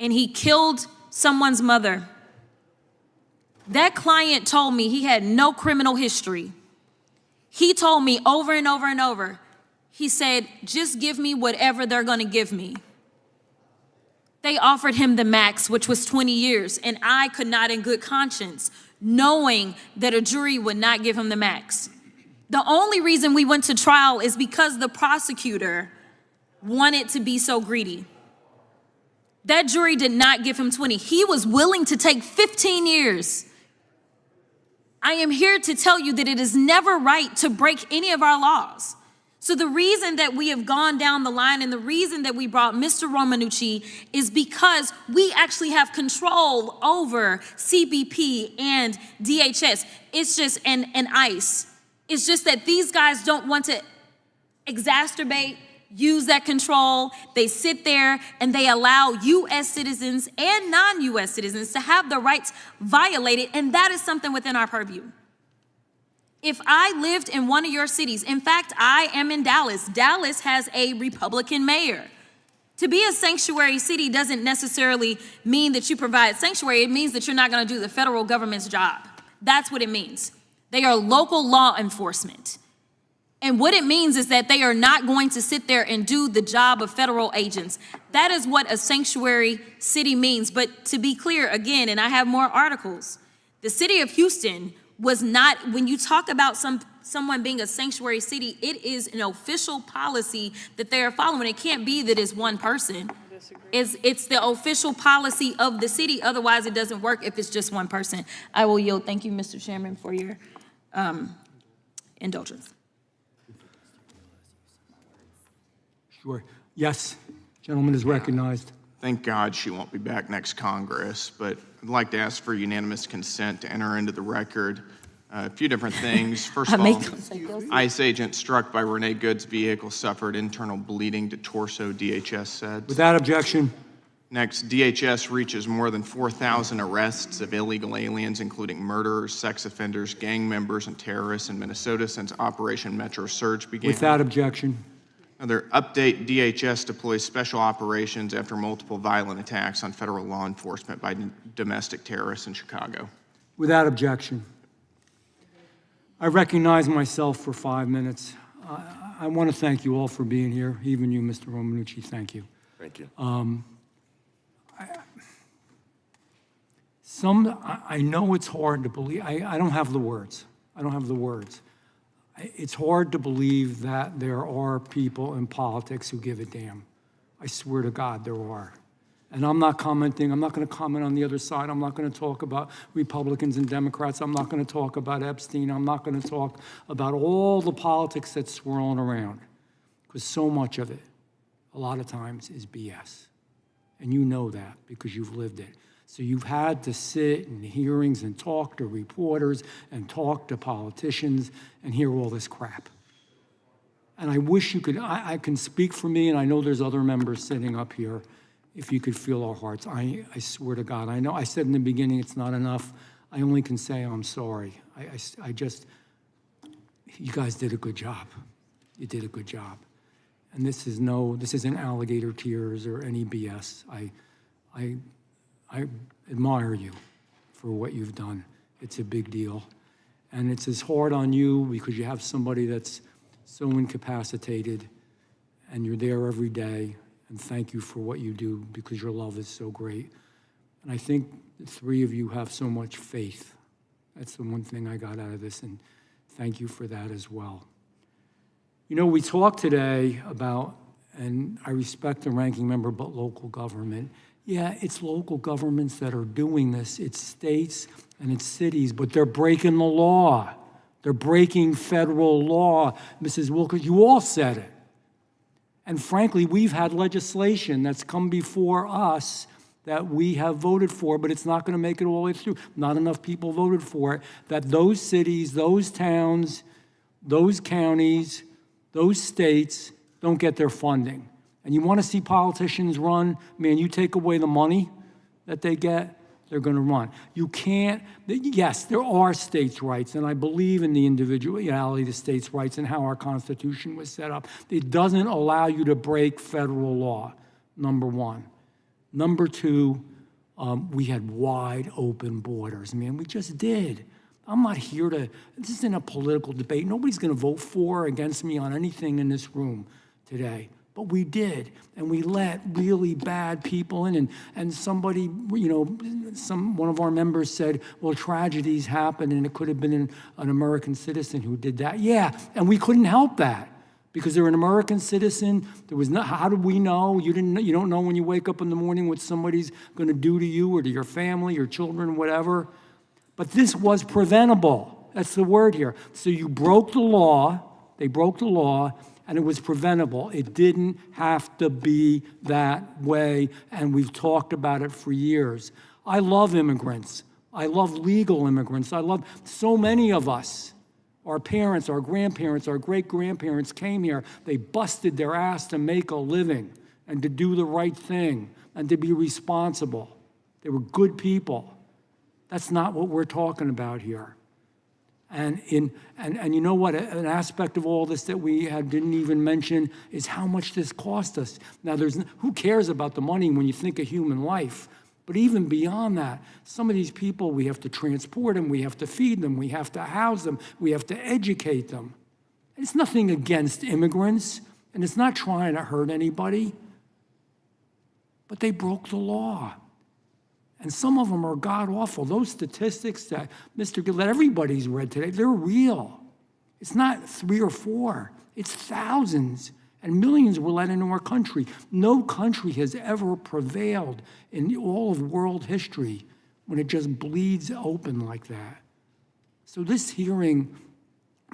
and he killed someone's mother. That client told me he had no criminal history. He told me over and over and over, he said, just give me whatever they're gonna give me. They offered him the max, which was 20 years, and I could not in good conscience, knowing that a jury would not give him the max. The only reason we went to trial is because the prosecutor wanted to be so greedy. That jury did not give him 20. He was willing to take 15 years. I am here to tell you that it is never right to break any of our laws. So the reason that we have gone down the line and the reason that we brought Mr. Romanucci is because we actually have control over CBP and DHS. It's just, and ICE. It's just that these guys don't want to exacerbate, use that control. They sit there and they allow U.S. citizens and non-U.S. citizens to have their rights violated, and that is something within our purview. If I lived in one of your cities, in fact, I am in Dallas. Dallas has a Republican mayor. To be a sanctuary city doesn't necessarily mean that you provide sanctuary. It means that you're not going to do the federal government's job. That's what it means. They are local law enforcement. And what it means is that they are not going to sit there and do the job of federal agents. That is what a sanctuary city means. But to be clear, again, and I have more articles, the city of Houston was not, when you talk about someone being a sanctuary city, it is an official policy that they are following. It can't be that it's one person. It's the official policy of the city. Otherwise, it doesn't work if it's just one person. I will yield. Thank you, Mr. Chairman, for your indulgence. Sure. Yes, gentleman is recognized. Thank God she won't be back next Congress, but I'd like to ask for unanimous consent to enter into the record a few different things. First of all, ICE agent struck by Renee Good's vehicle suffered internal bleeding to torso, DHS said. Without objection. Next, DHS reaches more than 4,000 arrests of illegal aliens, including murderers, sex offenders, gang members, and terrorists in Minnesota since Operation Metro Surge began. Without objection. Another update, DHS deploys special operations after multiple violent attacks on federal law enforcement by domestic terrorists in Chicago. Without objection. I recognize myself for 5 minutes. I want to thank you all for being here, even you, Mr. Romanucci, thank you. Thank you. I know it's hard to believe. I don't have the words. I don't have the words. It's hard to believe that there are people in politics who give a damn. I swear to God there are. And I'm not commenting. I'm not going to comment on the other side. I'm not going to talk about Republicans and Democrats. I'm not going to talk about Epstein. I'm not going to talk about all the politics that's swirling around. Because so much of it, a lot of times, is BS. And you know that because you've lived it. So you've had to sit in hearings and talk to reporters and talk to politicians and hear all this crap. And I wish you could, I can speak for me, and I know there's other members sitting up here, if you could feel our hearts. I swear to God, I know I said in the beginning it's not enough. I only can say I'm sorry. I just, you guys did a good job. You did a good job. And this isn't alligator tears or any BS. I admire you for what you've done. It's a big deal. And it's as hard on you because you have somebody that's so incapacitated and you're there every day. And thank you for what you do because your love is so great. And I think the three of you have so much faith. That's the one thing I got out of this, and thank you for that as well. You know, we talked today about, and I respect the ranking member, but local government. Yeah, it's local governments that are doing this. It's states and it's cities, but they're breaking the law. They're breaking federal law. Mrs. Wilkins, you all said it. And frankly, we've had legislation that's come before us that we have voted for, but it's not going to make it all the way through. Not enough people voted for it. That those cities, those towns, those counties, those states don't get their funding. And you want to see politicians run, man, you take away the money that they get, they're going to run. You can't, yes, there are states' rights, and I believe in the individuality of the states' rights and how our Constitution was set up. It doesn't allow you to break federal law, number one. Number two, we had wide open borders. Man, we just did. I'm not here to, this isn't a political debate. Nobody's going to vote for or against me on anything in this room today. But we did, and we let really bad people in. And somebody, you know, one of our members said, well, tragedies happen, and it could have been an American citizen who did that. Yeah, and we couldn't help that because they're an American citizen. There was not, how did we know? You don't know when you wake up in the morning what somebody's going to do to you or to your family, your children, whatever. But this was preventable. That's the word here. So you broke the law. They broke the law. And it was preventable. It didn't have to be that way, and we've talked about it for years. I love immigrants. I love legal immigrants. I love so many of us. Our parents, our grandparents, our great-grandparents came here. They busted their ass to make a living and to do the right thing and to be responsible. They were good people. That's not what we're talking about here. And you know what? An aspect of all this that we didn't even mention is how much this cost us. Now, who cares about the money when you think of human life? But even beyond that, some of these people, we have to transport them, we have to feed them, we have to house them, we have to educate them. It's nothing against immigrants, and it's not trying to hurt anybody, but they broke the law. And some of them are god-awful. Those statistics that Mr. Gillette, everybody's read today, they're real. It's not 3 or 4, it's thousands. And millions were let into our country. No country has ever prevailed in all of world history when it just bleeds open like that. So this hearing,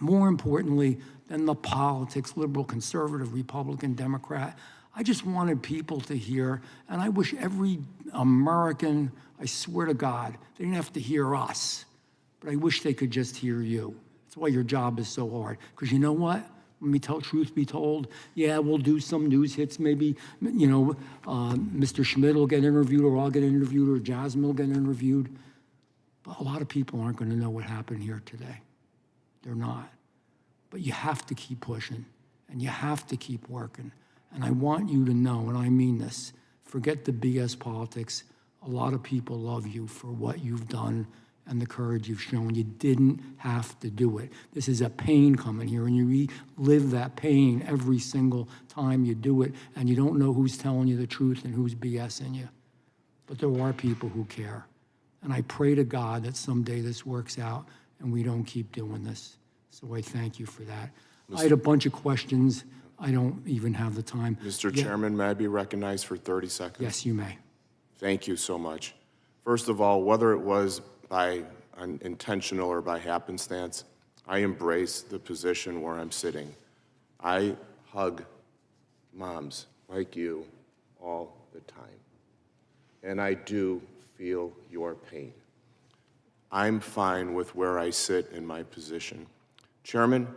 more importantly than the politics, liberal, conservative, Republican, Democrat, I just wanted people to hear, and I wish every American, I swear to God, they didn't have to hear us, but I wish they could just hear you. That's why your job is so hard. Because you know what? Truth be told, yeah, we'll do some news hits. Maybe, Mr. Schmidt will get interviewed, or I'll get interviewed, or Jasmine will get interviewed. But a lot of people aren't going to know what happened here today. They're not. But you have to keep pushing, and you have to keep working. And I want you to know, and I mean this, forget the BS politics. A lot of people love you for what you've done and the courage you've shown. You didn't have to do it. This is a pain coming here, and you relive that pain every single time you do it, and you don't know who's telling you the truth and who's BSing you. But there are people who care. And I pray to God that someday this works out and we don't keep doing this. So I thank you for that. I had a bunch of questions. I don't even have the time. Mr. Chairman, may I be recognized for 30 seconds? Yes, you may. Thank you so much. First of all, whether it was by intentional or by happenstance, I embrace the position where I'm sitting. I hug moms like you all the time, and I do feel your pain. I'm fine with where I sit in my position. Chairman,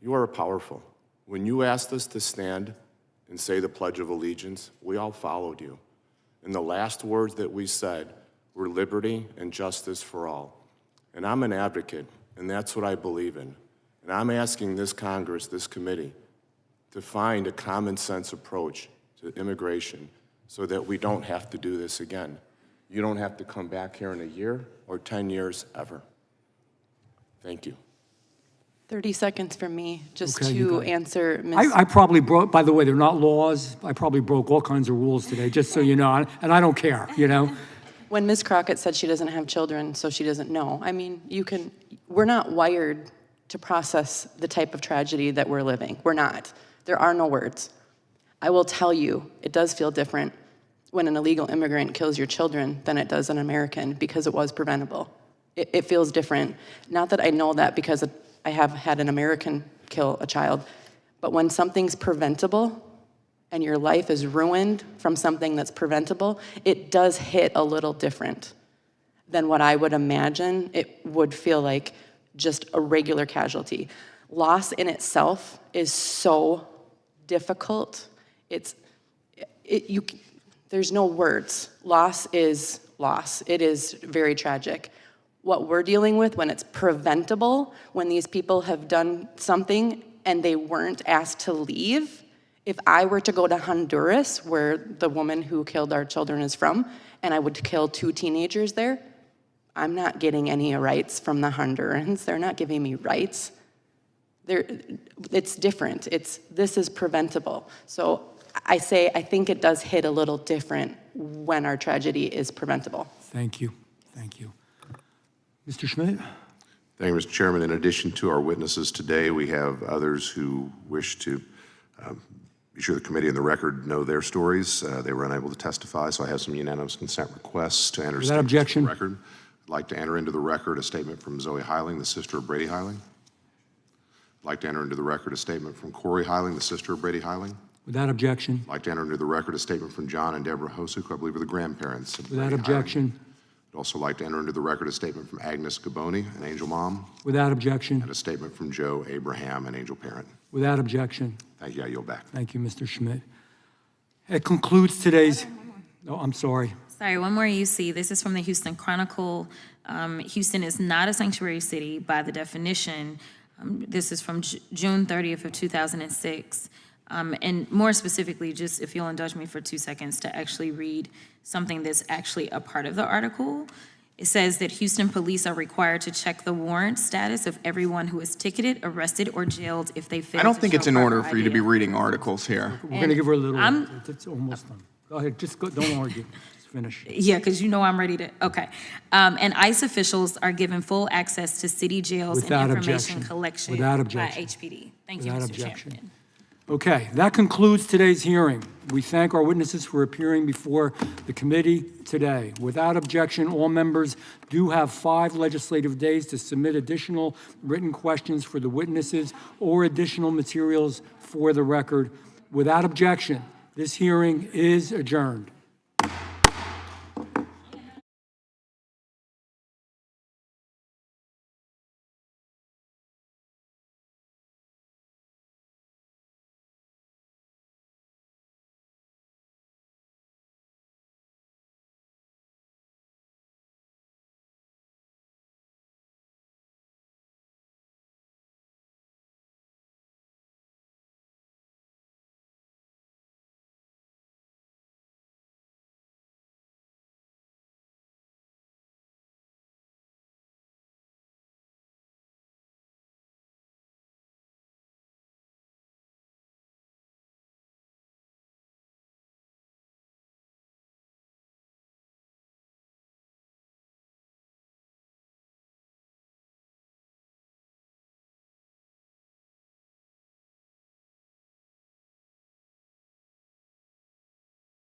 you are powerful. When you asked us to stand and say the Pledge of Allegiance, we all followed you. And the last words that we said were liberty and justice for all. And I'm an advocate, and that's what I believe in. And I'm asking this Congress, this committee, to find a common sense approach to immigration so that we don't have to do this again. You don't have to come back here in a year or 10 years ever. Thank you. 30 seconds from me, just Okay, you to got it. answer Ms. I probably broke, by the way, they're not laws. I probably broke all kinds of rules today, just so you know, and I don't care, When Ms. Crockett said she doesn't have children, so she doesn't know, I mean, we're not wired to process the type of tragedy that we're living. We're not. There are no words. I will tell you, it does feel different when an illegal immigrant kills your children than it does an American, because it was preventable. It feels different. Not that I know that because I have had an American kill a child, but when something's preventable and your life is ruined from something that's preventable, it does hit a little different than what I would imagine it would feel like just a regular casualty. Loss in itself is so difficult. There's no words. Loss is loss. It is very tragic. What we're dealing with when it's preventable, when these people have done something and they weren't asked to leave, if I were to go to Honduras, where the woman who killed our children is from, and I would kill 2 teenagers there, I'm not getting any rights from the Hondurans. They're not giving me rights. It's different. This is preventable. So I think it does hit a little different when our tragedy is preventable. Thank you. Thank you. Mr. Schmidt? Thank you, Mr. Chairman. In addition to our witnesses today, we have others who wish to be sure the committee and the record know their stories. They were unable to testify, so I have some unanimous consent requests to enter Without objection. into the record. I'd like to enter into the record a statement from Zoe Heiling, the sister of Brady Heiling. I'd like to enter into the record a statement from Corey Heiling, the sister of Brady Heiling. Without objection. I'd like to enter into the record a statement from John and Deborah Hosuk, who I believe are the grandparents of Brady Without Heiling. objection. I'd also like to enter into the record a statement from Agnes Gaboni, an angel mom, Without objection. and a statement from Joe Abraham, an angel parent. Without objection. Thank you. I yield back. Thank you, Mr. Schmidt. It concludes today's, oh, I'm sorry. Sorry, one more UC. This is from the Houston Chronicle. Houston is not a sanctuary city by the definition. This is from June 30th of 2006. And more specifically, just if you'll indulge me for 2 seconds to actually read something that's actually a part of the article. It says that Houston police are required to check the warrant status of everyone who is ticketed, arrested, or jailed if they fail I don't to think show it's in proper order for you to be ID. reading articles here. We're going to give her a little, I'm- it's almost done. Go ahead, just go, don't argue, just finish. Yeah, because you know I'm ready to, okay. And ICE officials are given full access to city jails and Without information objection. collection Without by objection. HPD. Thank you, Without Mr. objection. Chairman. Okay, that concludes today's hearing. We thank our witnesses for appearing before the committee today. Without objection, all members do have 5 legislative days to submit additional written questions for the witnesses or additional materials for the record. Without objection, this hearing is adjourned.